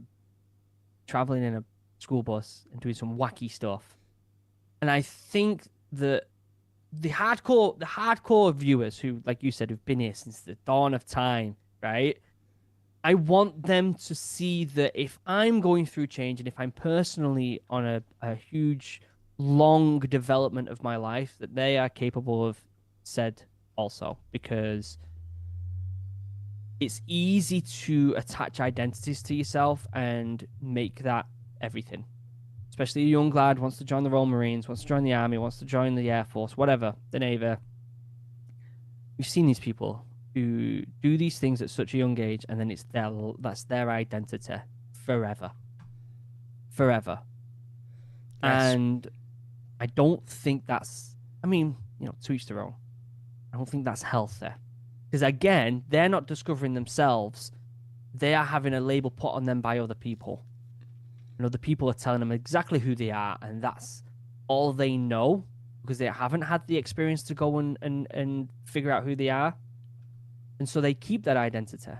traveling in a school bus and doing some wacky stuff. And I think that the hardcore viewers who, like you said, who've been here since the dawn of time, right? I want them to see that if I'm going through change and if I'm personally on a huge, long development of my life, that they are capable of said also, because it's easy to attach identities to yourself and make that everything. Especially a young lad wants to join the Royal Marines, wants to join the Army, wants to join the Air Force, whatever, the Navy. We've seen these people who do these things at such a young age, and then that's their identity forever. Yes. And I don't think that's, I mean, you know, to each their own. I don't think that's healthy. Because again, they're not discovering themselves. They are having a label put on them by other people. And other people are telling them exactly who they are, and that's all they know because they haven't had the experience to go and figure out who they are. And so they keep that identity,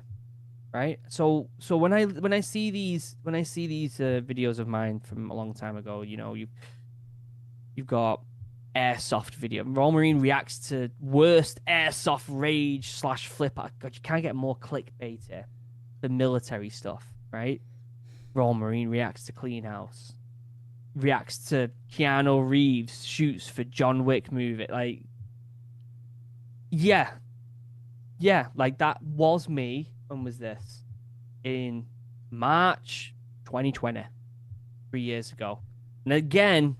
right? So when I see these videos of mine from a long time ago, you know, you've got airsoft video. Royal Marine reacts to worst airsoft rage / flip. God, you can't get more clickbait here. The military stuff, right? Royal Marine reacts to Clean House, reacts to Keanu Reeves shoots for John Wick movie. Like, yeah, like that was me. When was this? In March 2020, 3 years ago. And again,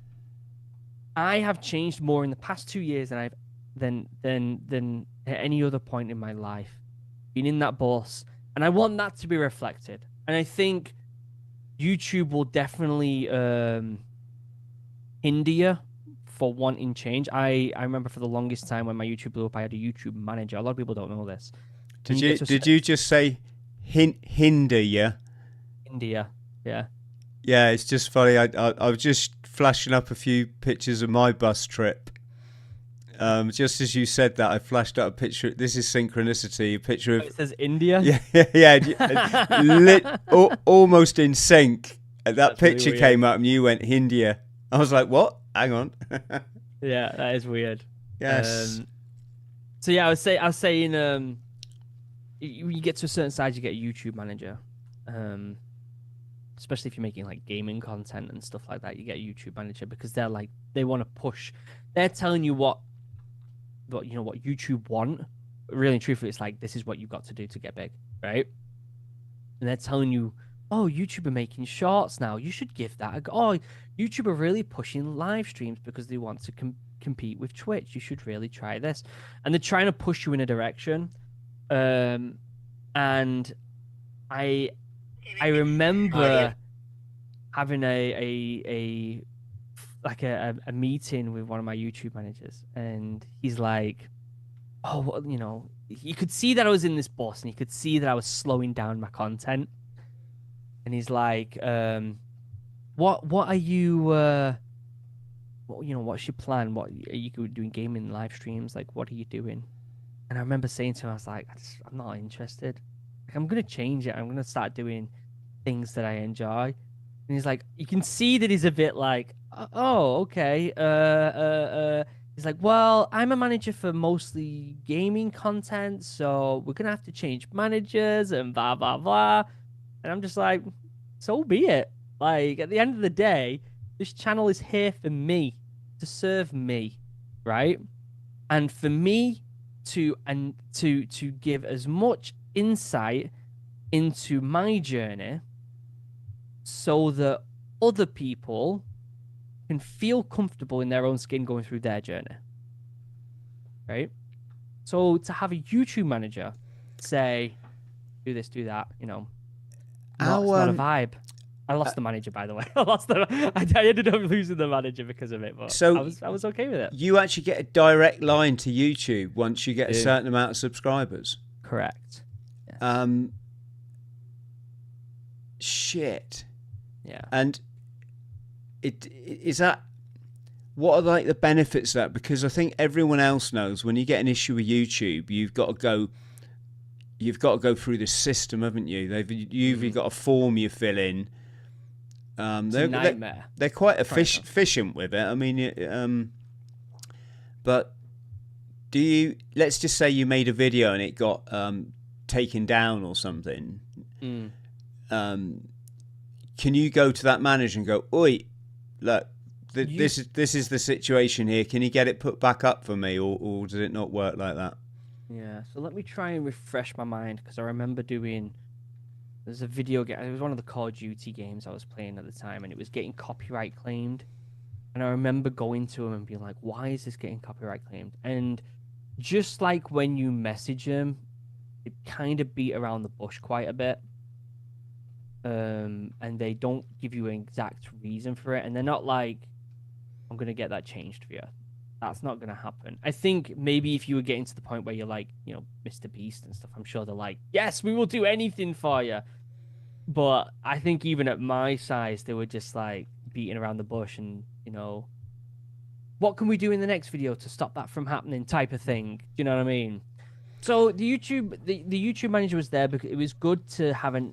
I have changed more in the past 2 years than at any other point in my life. Been in that bus, and I want that to be reflected. And I think YouTube will definitely hinder you for wanting change. I remember for the longest time when my YouTube blew up, I had a YouTube manager. A lot of people don't know this. Did you just say hinder you? India, yeah. Yeah, it's just funny. I was just flashing up a few pictures of my bus trip. Just as you said that, I flashed up a picture. This is synchronicity. A picture of. It says India. Yeah. Almost in sync. That That's picture really came up, and you went India. I was like, "What? Hang on." Yeah, that is weird. Yes. So yeah, I was saying, when you get to a certain size, you get a YouTube manager. Especially if you're making like gaming content and stuff like that, you get a YouTube manager because they're like, they want to push. They're telling you what YouTube want. But really and truthfully, it's like, this is what you've got to do to get big, right? And they're telling you oh, YouTube are making shorts now. You should give that a go. Oh, YouTube are really pushing live streams because they want to compete with Twitch. You should really try this. And they're trying to push you in a direction. And I remember having a like a meeting with one of my YouTube managers, and he's like, oh, well, you know, you could see that I was in this bus, and you could see that I was slowing down my content. And he's like, what are you, what's your plan? What are you doing? Gaming live streams? Like, what are you doing? And I remember saying to him, I was like, I'm not interested. Like, I'm gonna change it. I'm gonna start doing things that I enjoy. And he's like, you can see that he's a bit like, oh, okay. He's like, well, I'm a manager for mostly gaming content, so we're gonna have to change managers and blah blah blah. And I'm just like, so be it. Like, at the end of the day, this channel is here for me, to serve me, right? And for me to give as much insight into my journey so that other people can feel comfortable in their own skin going through their journey, right? So to have a YouTube manager say, do this, do that, you know, it's not a vibe. I lost the manager, by the way. I ended up losing the manager because of it, but so I was okay with it. You actually get a direct line to YouTube once you get a certain amount of subscribers. Correct. Yes. Shit. Yeah. And is that, what are like the benefits of that? Because I think everyone else knows when you get an issue with YouTube, you've got to go through this system, haven't you? You've got a form you fill in. It's a nightmare. They're quite efficient with it. I mean, but do you? Let's just say you made a video and it got taken down or something. Can you go to that manager and go, "Oi, look, this is the situation here. Can you get it put back up for me?" Or does it not work like that? Yeah. So let me try and refresh my mind, because I remember there's a video game. It was one of the Call of Duty games I was playing at the time, and it was getting copyright claimed. And I remember going to him and being like, "Why is this getting copyright claimed?" And just like when you message them, it kind of beat around the bush quite a bit. And they don't give you an exact reason for it, and they're not like, "I'm gonna get that changed for you." That's not gonna happen. I think maybe if you were getting to the point where you're like, you know, Mr. Beast and stuff, I'm sure they're like, "Yes, we will do anything for you." But I think even at my size, they were just like beating around the bush and, you know, what can we do in the next video to stop that from happening type of thing. Do you know what I mean? So the YouTube manager was there because it was good to have an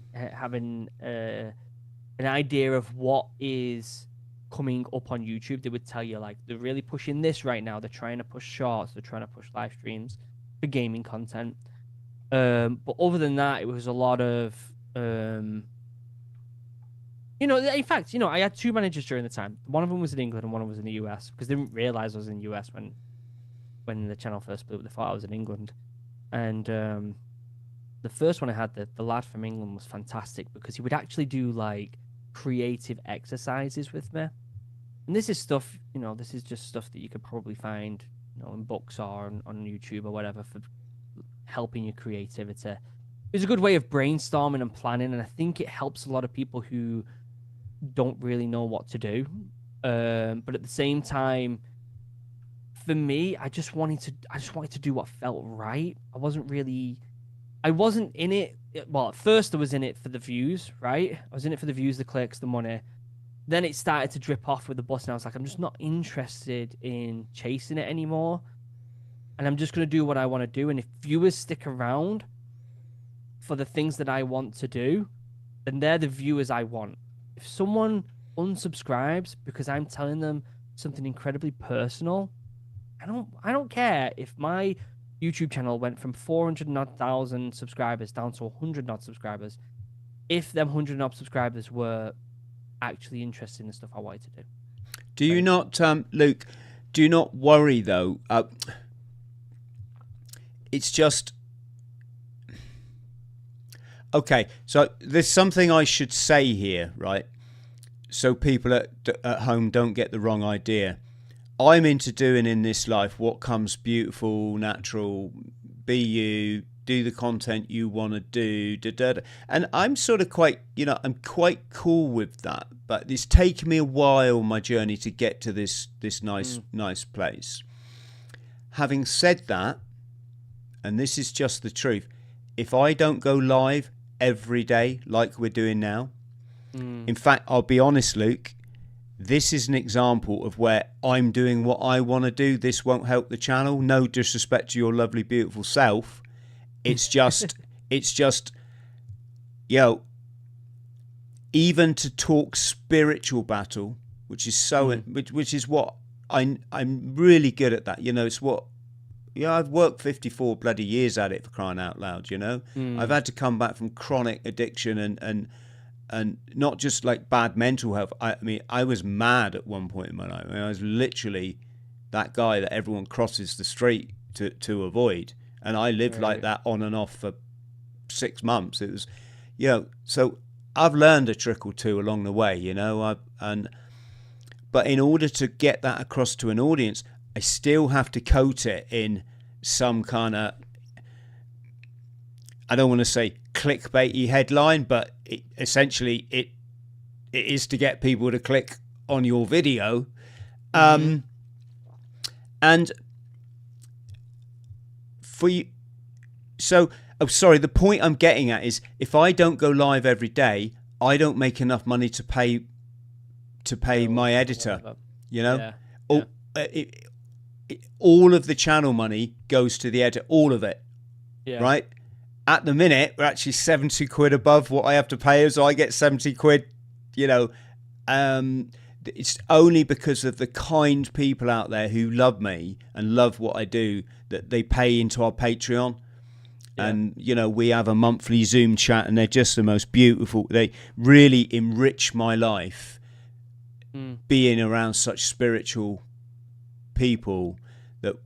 idea of what is coming up on YouTube. They would tell you, like, they're really pushing this right now. They're trying to push shorts. They're trying to push live streams for gaming content. But other than that, it was a lot of in fact, I had two managers during the time. One of them was in England and one of them was in the US, because they didn't realize I was in the US when the channel first blew up. They thought I was in England. And the first one I had, the lad from England, was fantastic because he would actually do like creative exercises with me. And this is stuff, this is just stuff that you could probably find, in books or on YouTube or whatever, for helping your creativity. It's a good way of brainstorming and planning, and I think it helps a lot of people who don't really know what to do. But at the same time, for me, I just wanted to do what felt right. I wasn't in it. Well, at first I was in it for the views, right? I was in it for the views, the clicks, the money. Then it started to drip off with the bus, and I was like, I'm just not interested in chasing it anymore. And I'm just going to do what I want to do. And if viewers stick around for the things that I want to do, then they're the viewers I want. If someone unsubscribes because I'm telling them something incredibly personal, I don't care if my YouTube channel went from 400,000 subscribers down to 100 subscribers, if them 100 subscribers were actually interested in the stuff I wanted to do. Do you not, Luke, do you not worry though? It's just, Okay, so there's something I should say here, right? So people at home don't get the wrong idea. I'm into doing in this life what comes beautiful, natural, be you, do the content you want to do, and I'm sort of quite, I'm quite cool with that. But it's taken me a while, my journey, to get to this nice place. Having said that, and this is just the truth, if I don't go live every day like we're doing now, in fact, I'll be honest, Luke, this is an example of where I'm doing what I want to do. This won't help the channel. No disrespect to your lovely, beautiful self. It's just, even to talk spiritual battle, which is which is what I'm really good at that. It's what, I've worked 54 bloody years at it, for crying out loud. I've had to come back from chronic addiction and not just like bad mental health. I mean, I was mad at one point in my life. I was literally that guy that everyone crosses the street to avoid. And I lived like that on and off for 6 months. It was, so I've learned a trick or two along the way, but in order to get that across to an audience, I still have to coat it in some kind of, I don't want to say clickbaity headline, but essentially it is to get people to click on your video. And for you, the point I'm getting at is, if I don't go live every day, I don't make enough money to pay my editor. All of the channel money goes to the editor, all of it. Right? At the minute, we're actually 70 quid above what I have to pay, so I get 70 quid, it's only because of the kind people out there who love me and love what I do that they pay into our Patreon. And, we have a monthly Zoom chat, and they're just the most beautiful. They really enrich my life being around such spiritual people that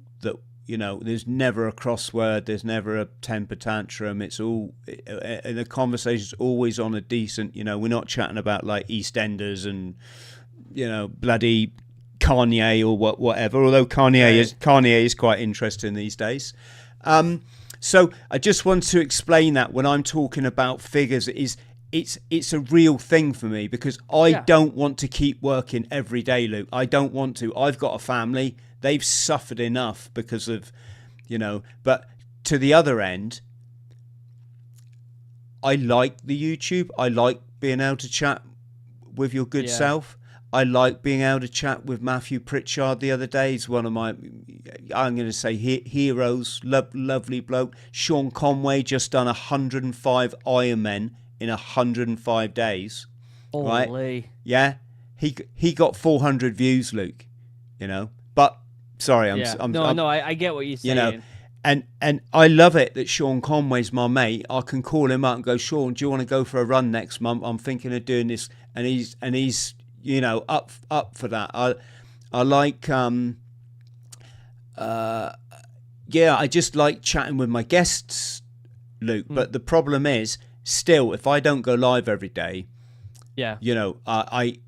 there's never a crossword, there's never a temper tantrum. It's all, and the conversation's always on a decent, we're not chatting about like EastEnders and, bloody Kanye or whatever, although Kanye is quite interesting these days. So I just want to explain that when I'm talking about figures, it's a real thing for me, because I don't want to keep working every day, Luke. I don't want to. I've got a family. They've suffered enough because of, but to the other end, I like the YouTube. I like being able to chat with your good self. I like being able to chat with Matthew Pritchard the other day. He's one of my, I'm going to say, heroes. Lovely bloke. Sean Conway just done 105 Ironmen in 105 days. Holy. Right? Yeah. He got 400 views, Luke. But sorry, I get what you're saying. And I love it that Sean Conway's my mate. I can call him up and go, Sean, do you want to go for a run next month? I'm thinking of doing this, and he's up for that. I like I just like chatting with my guests, Luke. But the problem is, still, if I don't go live every day, I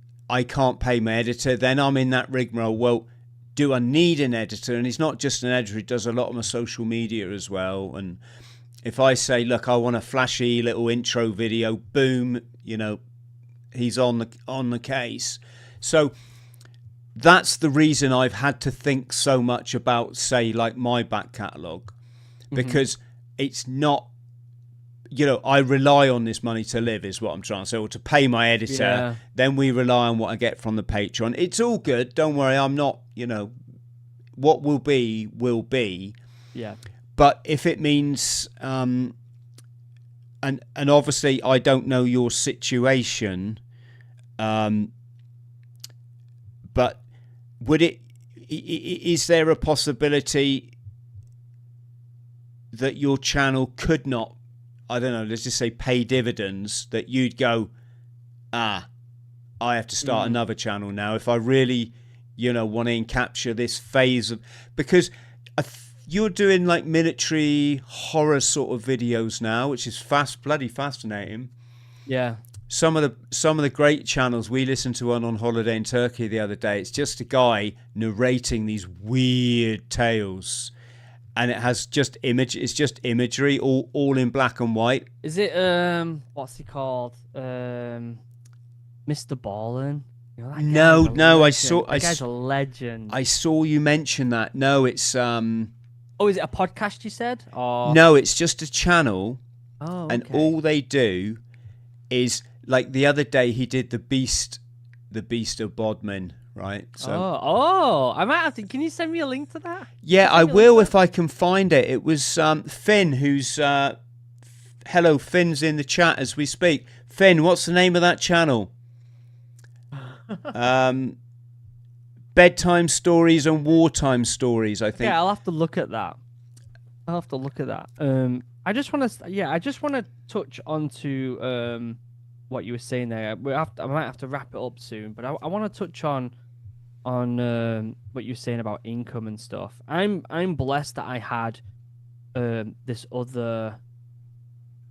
can't pay my editor. Then I'm in that rigmarole. Well, do I need an editor? And he's not just an editor, he does a lot of my social media as well. And if I say, look, I want a flashy little intro video, boom, he's on the case. So that's the reason I've had to think so much about, say, like my back catalogue, because it's not, I rely on this money to live, is what I'm trying to say, or to pay my editor. Yeah. Then we rely on what I get from the Patreon. It's all good. Don't worry. I'm not, what will be, will be. Yeah. But if it means, and obviously I don't know your situation, but is there a possibility that your channel could not, I don't know, let's just say pay dividends, that you'd go, I have to start another channel now if I really, want to capture this phase of, because you're doing like military horror sort of videos now, which is bloody fascinating. Yeah. Some of the great channels we listened to one on holiday in Turkey the other day. It's just a guy narrating these weird tales, and it has just It's just imagery, all in black and white. Is it what's he called? Mr. Ballin? You know, No, that guy's a legend. I saw you mention that. No, it's Oh, is it a podcast you said? Or no, it's just a channel, oh, okay. and all they do is, like, the other day he did the Beast of Bodmin, right? So I might have to. Can you send me a link to that? yeah, I will if I can find it. It was Finn, who's hello, Finn's in the chat as we speak. Finn, what's the name of that channel? Bedtime stories and wartime stories, I think. Yeah, I'll have to look at that. I just want to touch onto what you were saying there. I might have to wrap it up soon, but I want to touch on what you were saying about income and stuff. I'm blessed that I had this other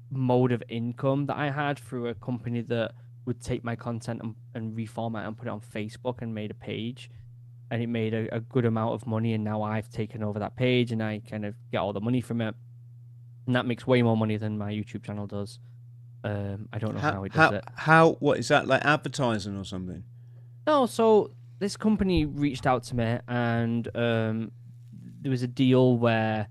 mode of income that I had through a company that would take my content and reformat and put it on Facebook and made a page, and it made a good amount of money, and now I've taken over that page and I kind of get all the money from it, and that makes way more money than my YouTube channel does. I don't know how it does it. What is that, like advertising or something? No, so this company reached out to me, and there was a deal where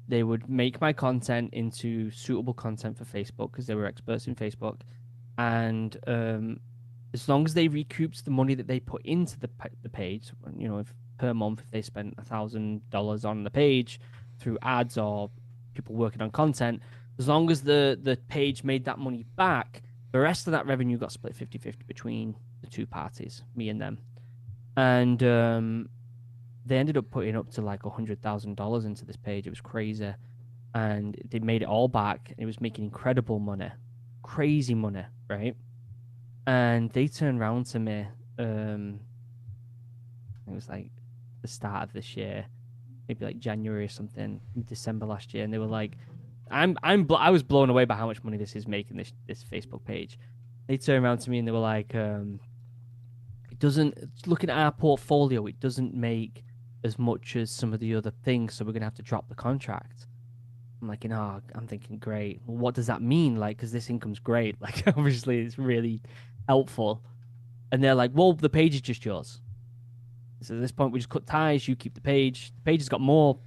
they would make my content into suitable content for Facebook because they were experts in Facebook, and as long as they recouped the money that they put into the page, you know, if per month if they spent $1,000 on the page through ads or people working on content, as long as the page made that money back, the rest of that revenue got split 50-50 between the two parties, me and them. And they ended up putting up to like $100,000 into this page. It was crazy. And they made it all back. It was making incredible money. Crazy money, right? And they turned around to me, it was like the start of this year, maybe like January or something, December last year, and they were like, I was blown away by how much money this is making, this Facebook page. They turned around to me and they were like, it doesn't, looking at our portfolio, it doesn't make as much as some of the other things, so we're gonna have to drop the contract. I'm like, I'm thinking, great. Well, what does that mean? Like, because this income's great. Like, obviously, it's really helpful. And they're like, well, the page is just yours. So at this point, we just cut ties. You keep the page. The page has got more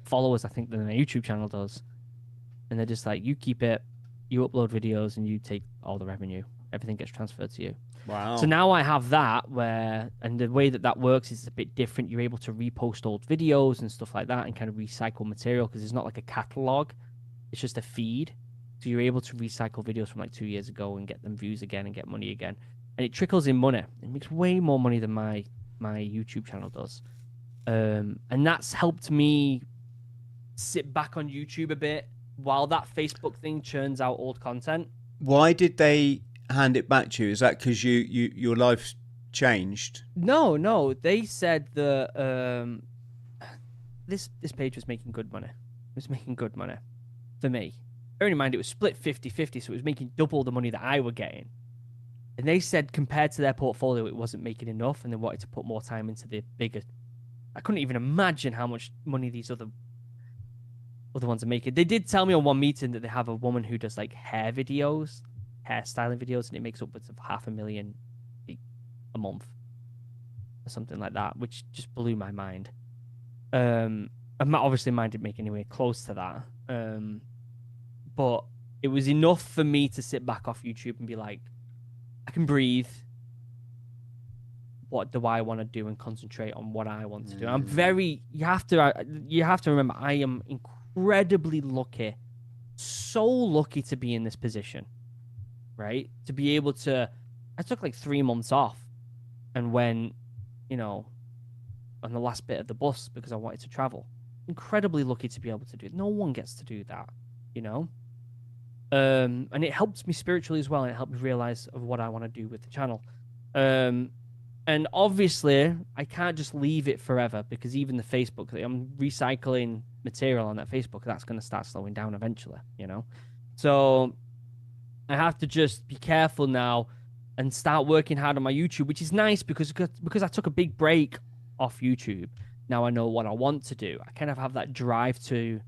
followers, I think, than a YouTube channel does. And they're just like, you keep it, you upload videos, and you take all the revenue. Everything gets transferred to you. Wow. So now I have that and the way that works is a bit different. You're able to repost old videos and stuff like that and kind of recycle material because it's not like a catalog. It's just a feed. So you're able to recycle videos from like 2 years ago and get them views again and get money again. And it trickles in money. It makes way more money than my YouTube channel does. And that's helped me sit back on YouTube a bit while that Facebook thing churns out old content. Why did they hand it back to you? Is that because your life changed? No. They said that this page was making good money. It was making good money for me. Bearing in mind, it was split 50-50, so it was making double the money that I were getting. And they said compared to their portfolio, it wasn't making enough, and they wanted to put more time into the bigger. I couldn't even imagine how much money these other ones are making. They did tell me on one meeting that they have a woman who does like hairstyling videos, and it makes upwards of $500,000 a month or something like that, which just blew my mind. I'm not obviously minded making anywhere close to that, but it was enough for me to sit back off YouTube and be like, I can breathe. What do I want to do and concentrate on what I want to do? I'm very. You have to remember, I am incredibly lucky, so lucky to be in this position. Right? To be able to, I took like 3 months off and went, on the last bit of the bus because I wanted to travel. Incredibly lucky to be able to do it. No one gets to do that, and it helped me spiritually as well, and it helped me realize of what I want to do with the channel. And obviously, I can't just leave it forever because even the Facebook, I'm recycling material on that Facebook, that's going to start slowing down eventually, you know? So I have to just be careful now and start working hard on my YouTube, which is nice because I took a big break off YouTube. Now I know what I want to do. I kind of have that drive to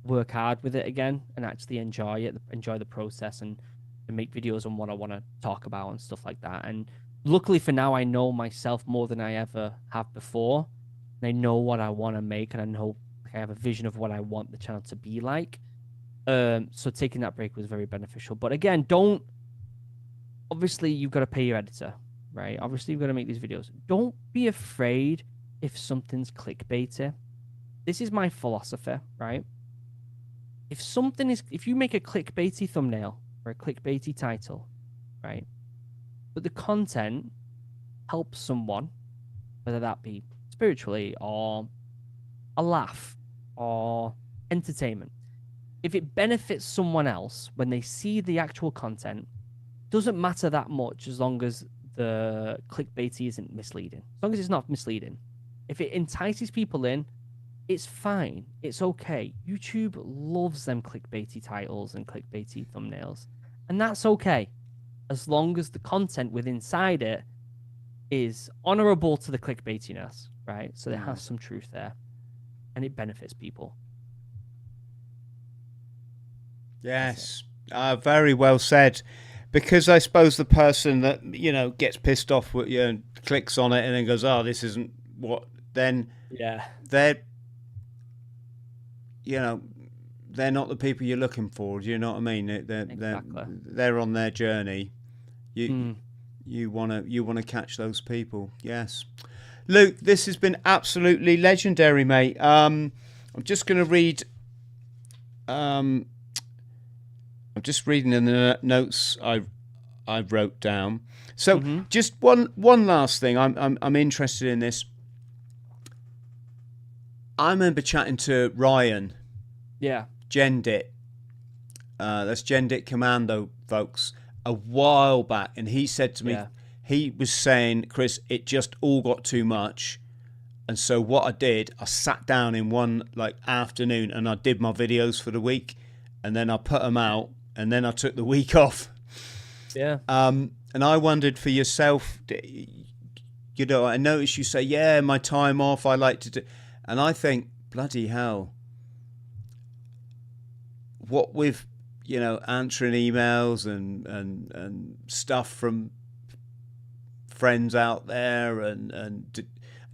work hard with it again and actually enjoy it, enjoy the process, and make videos on what I want to talk about and stuff like that. And luckily for now, I know myself more than I ever have before. And I know what I want to make, and I know I have a vision of what I want the channel to be like. So taking that break was very beneficial. But again, obviously you've got to pay your editor, right? Obviously you've got to make these videos. Don't be afraid if something's clickbaity. This is my philosophy, right? If you make a clickbaity thumbnail or a clickbaity title, right? But the content helps someone, whether that be spiritually or a laugh or entertainment. If it benefits someone else when they see the actual content, doesn't matter that much as long as the clickbaity isn't misleading. As long as it's not misleading. If it entices people in, it's fine. It's okay. YouTube loves them clickbaity titles and clickbaity thumbnails. And that's okay. As long as the content within inside it is honorable to the clickbaitiness, right? So there has some truth there. And it benefits people. Yes, very well said. Because I suppose the person that, you know, gets pissed off with you and clicks on it and then goes, oh, this isn't what, then they're, you know, they're not the people you're looking for. Do you know what I mean? They're on their journey. You want to catch those people. Yes. Luke, this has been absolutely legendary, mate. I'm just going to read... I'm just reading in the notes I wrote down. So just one last thing. I'm interested in this. I remember chatting to Ryan. Yeah. Gendit. That's Gendit Commando, folks, a while back, and he said to me, he was saying, Chris, it just all got too much. And so what I did, I sat down in one afternoon and I did my videos for the week, and then I put them out. And then I took the week off. Yeah. And I wondered for yourself, you know, I noticed you say, yeah, my time off, I like to do. And I think, bloody hell, what with, you know, answering emails and stuff from friends out there and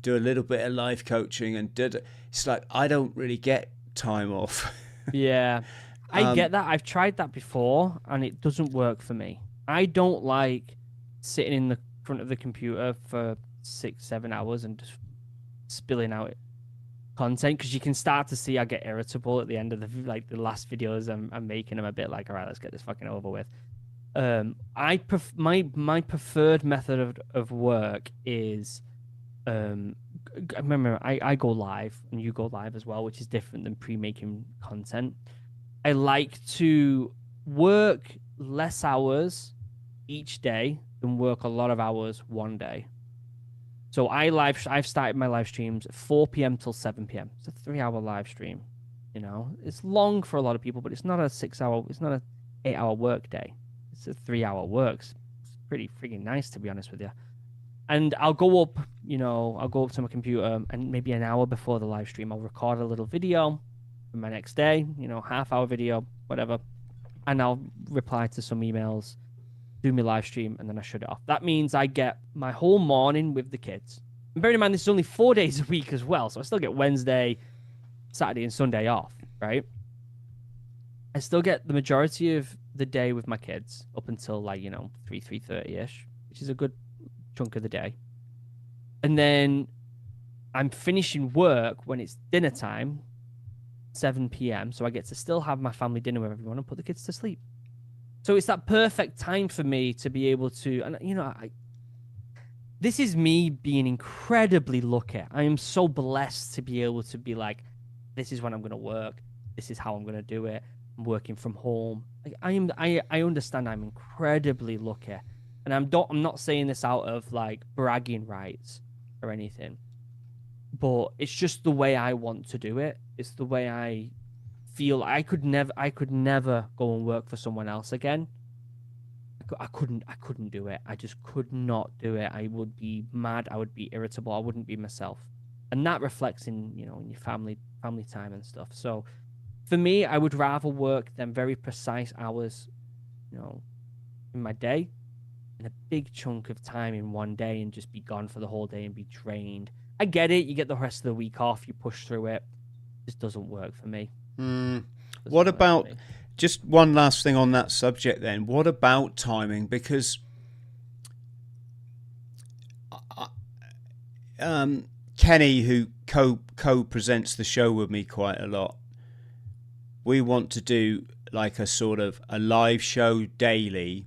do a little bit of life coaching it's like, I don't really get time off. Yeah. I get that. I've tried that before, and it doesn't work for me. I don't like sitting in the front of the computer for 6-7 hours and just spilling out content, because you can start to see I get irritable at the end of the last videos I'm making. I'm a bit like, all right, let's get this fucking over with. My preferred method of work is remember I go live and you go live as well, which is different than pre-making content. I like to work less hours each day than work a lot of hours one day. So I've started my live streams at 4 p.m. till 7 p.m. It's a 3-hour live stream. You know, it's long for a lot of people, but it's not a 6-hour, it's not an 8-hour work day. It's a 3-hour work. It's pretty freaking nice, to be honest with you. And I'll go up to my computer, and maybe an hour before the live stream, I'll record a little video for my next day, you know, half-hour video, whatever. And I'll reply to some emails, do my live stream, and then I shut it off. That means I get my whole morning with the kids. And bearing in mind, this is only 4 days a week as well, so I still get Wednesday, Saturday, and Sunday off, right? I still get the majority of the day with my kids up until 3:30ish, which is a good chunk of the day. And then I'm finishing work when it's dinner time, 7 p.m. So I get to still have my family dinner with everyone and put the kids to sleep. So it's that perfect time for me to be able to, and you know, this is me being incredibly lucky. I am so blessed to be able to be like, this is when I'm going to work. This is how I'm going to do it. I'm working from home. I understand I'm incredibly lucky. And I'm not saying this out of bragging rights or anything, but it's just the way I want to do it. It's the way I feel. I could never go and work for someone else again. I couldn't do it. I just could not do it. I would be mad. I would be irritable. I wouldn't be myself. And that reflects in, in your family time and stuff. So for me, I would rather work them very precise hours, in my day, and a big chunk of time in one day, and just be gone for the whole day and be drained. I get it. You get the rest of the week off. You push through it. It just doesn't work for me. What about, just one last thing on that subject then, what about timing? Because Kenny, who co-presents the show with me quite a lot, we want to do like a sort of a live show daily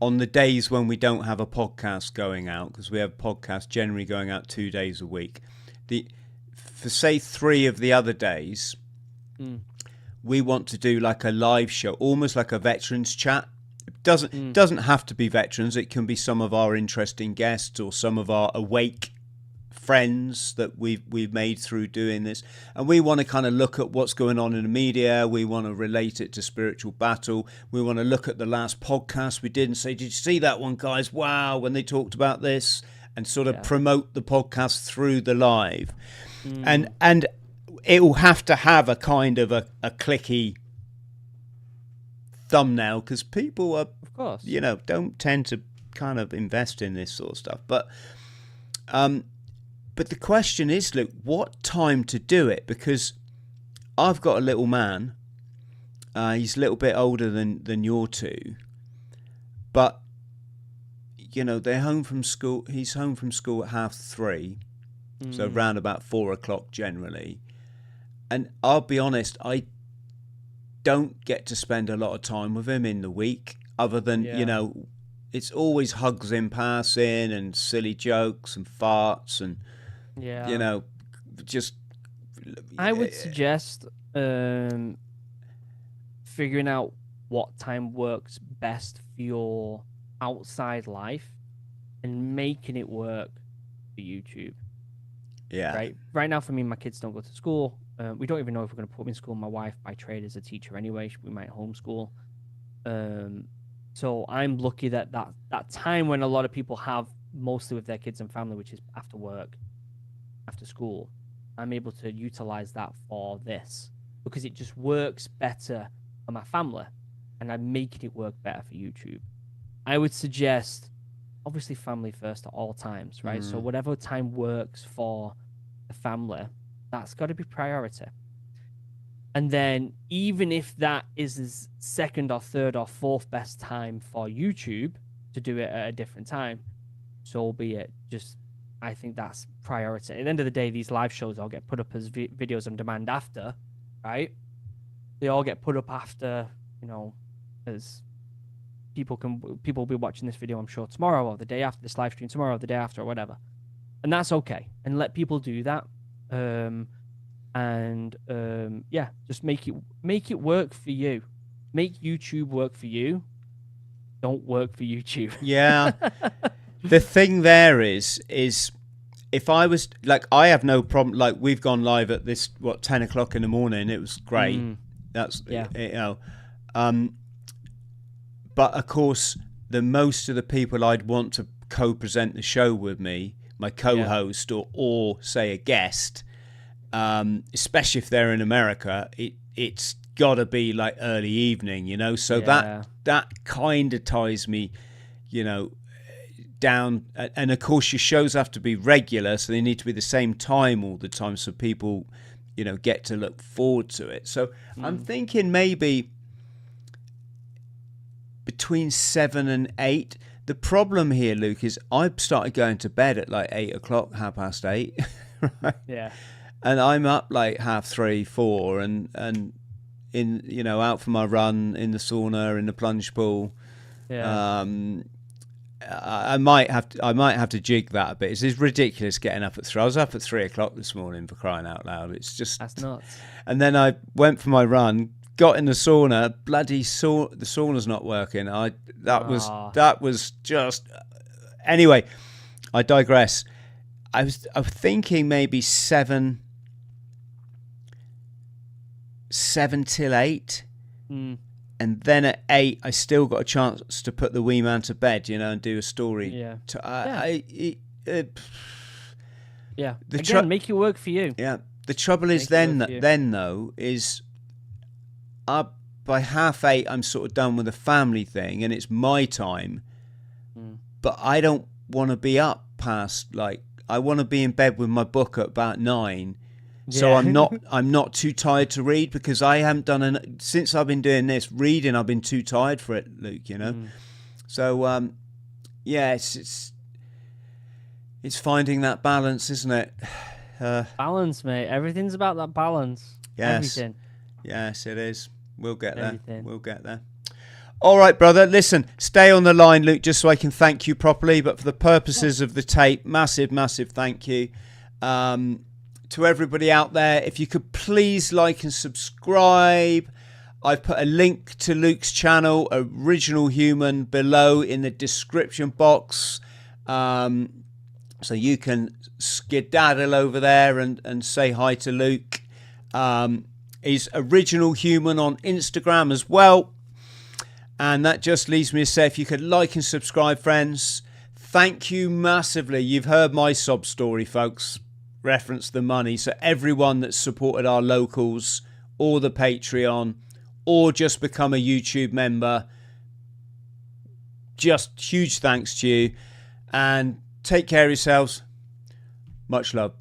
on the days when we don't have a podcast going out, because we have podcasts generally going out 2 days a week. For say 3 of the other days, we want to do like a live show, almost like a veterans chat. It doesn't have to be veterans. It can be some of our interesting guests or some of our awake friends that we've made through doing this. And we want to kind of look at what's going on in the media. We want to relate it to spiritual battle. We want to look at the last podcast we did and say, did you see that one, guys? Wow, when they talked about this, and sort of promote the podcast through the live. And it will have to have a kind of a clicky thumbnail, because people are, of course, don't tend to kind of invest in this sort of stuff. But the question is, Luke, what time to do it? Because I've got a little man. He's a little bit older than your two, but they're home from school. He's home from school at 3:30, so around about 4 o'clock generally. And I'll be honest, I don't get to spend a lot of time with him in the week, other than, it's always hugs in passing and silly jokes and farts and, just... I would suggest figuring out what time works best for your outside life and making it work for YouTube. Yeah. Right now, for me, my kids don't go to school. We don't even know if we're going to put them in school. My wife, by trade, is a teacher anyway. We might homeschool. So I'm lucky that time when a lot of people have mostly with their kids and family, which is after work, after school, I'm able to utilize that for this because it just works better for my family, and I'm making it work better for YouTube. I would suggest, obviously, family first at all times, right? So whatever time works for the family, that's got to be priority. And then even if that is the second or third or fourth best time for YouTube to do it at a different time, so be it. Just, I think that's priority. At the end of the day, these live shows all get put up as videos on demand after, right? They all get put up after, as people will be watching this video, I'm sure, tomorrow or the day after, this live stream tomorrow or the day after or whatever. And that's okay. And let people do that. Just make it work for you. Make YouTube work for you. Don't work for YouTube. Yeah. The thing there is if I was like, I have no problem. Like, we've gone live at 10 o'clock in the morning. It was great. That's, but of course, most of the people I'd want to co-present the show with me, my co-host or say a guest, especially if they're in America, it's got to be like early evening, so that kind of ties me, down. And of course your shows have to be regular, so they need to be the same time all the time, so people, get to look forward to it. So I'm thinking maybe between 7 and 8. The problem here, Luke, is I've started going to bed at like 8 o'clock, 8:30. Right? Yeah. And I'm up like 3:30, 4, and in out for my run in the sauna, in the plunge pool. Yeah. I might have to jig that a bit. It's ridiculous getting up at 3. I was up at 3 o'clock this morning, for crying out loud. It's just, that's nuts. And then I went for my run, got in the sauna. Bloody the sauna's not working. That was just. Anyway, I digress. I was thinking maybe 7 7 till 8. Mm. And then at 8, I still got a chance to put the wee man to bed, and do a story. Yeah. The Again, make it work for you. Yeah. The trouble is then though, is by 7:30, I'm sort of done with the family thing and it's my time. But I don't want to be up past, I want to be in bed with my book at about 9. So I'm not too tired to read, because I haven't done since I've been doing this reading. I've been too tired for it, Luke. So it's finding that balance, isn't it? Balance, mate. Everything's about that balance. Yes. Everything. Yes, it is. We'll get there. Everything. We'll get there. All right, brother. Listen, stay on the line, Luke, just so I can thank you properly. But for the purposes of the tape, massive, massive thank you. To everybody out there, if you could please like and subscribe. I've put a link to Luke's channel, Original Human, below in the description box. So you can skedaddle over there and say hi to Luke. He's Original Human on Instagram as well. And that just leaves me to say, if you could like and subscribe, friends, thank you massively. You've heard my sob story, folks. Reference the money. So everyone that's supported our locals, or the Patreon, or just become a YouTube member, just huge thanks to you. And take care of yourselves. Much love.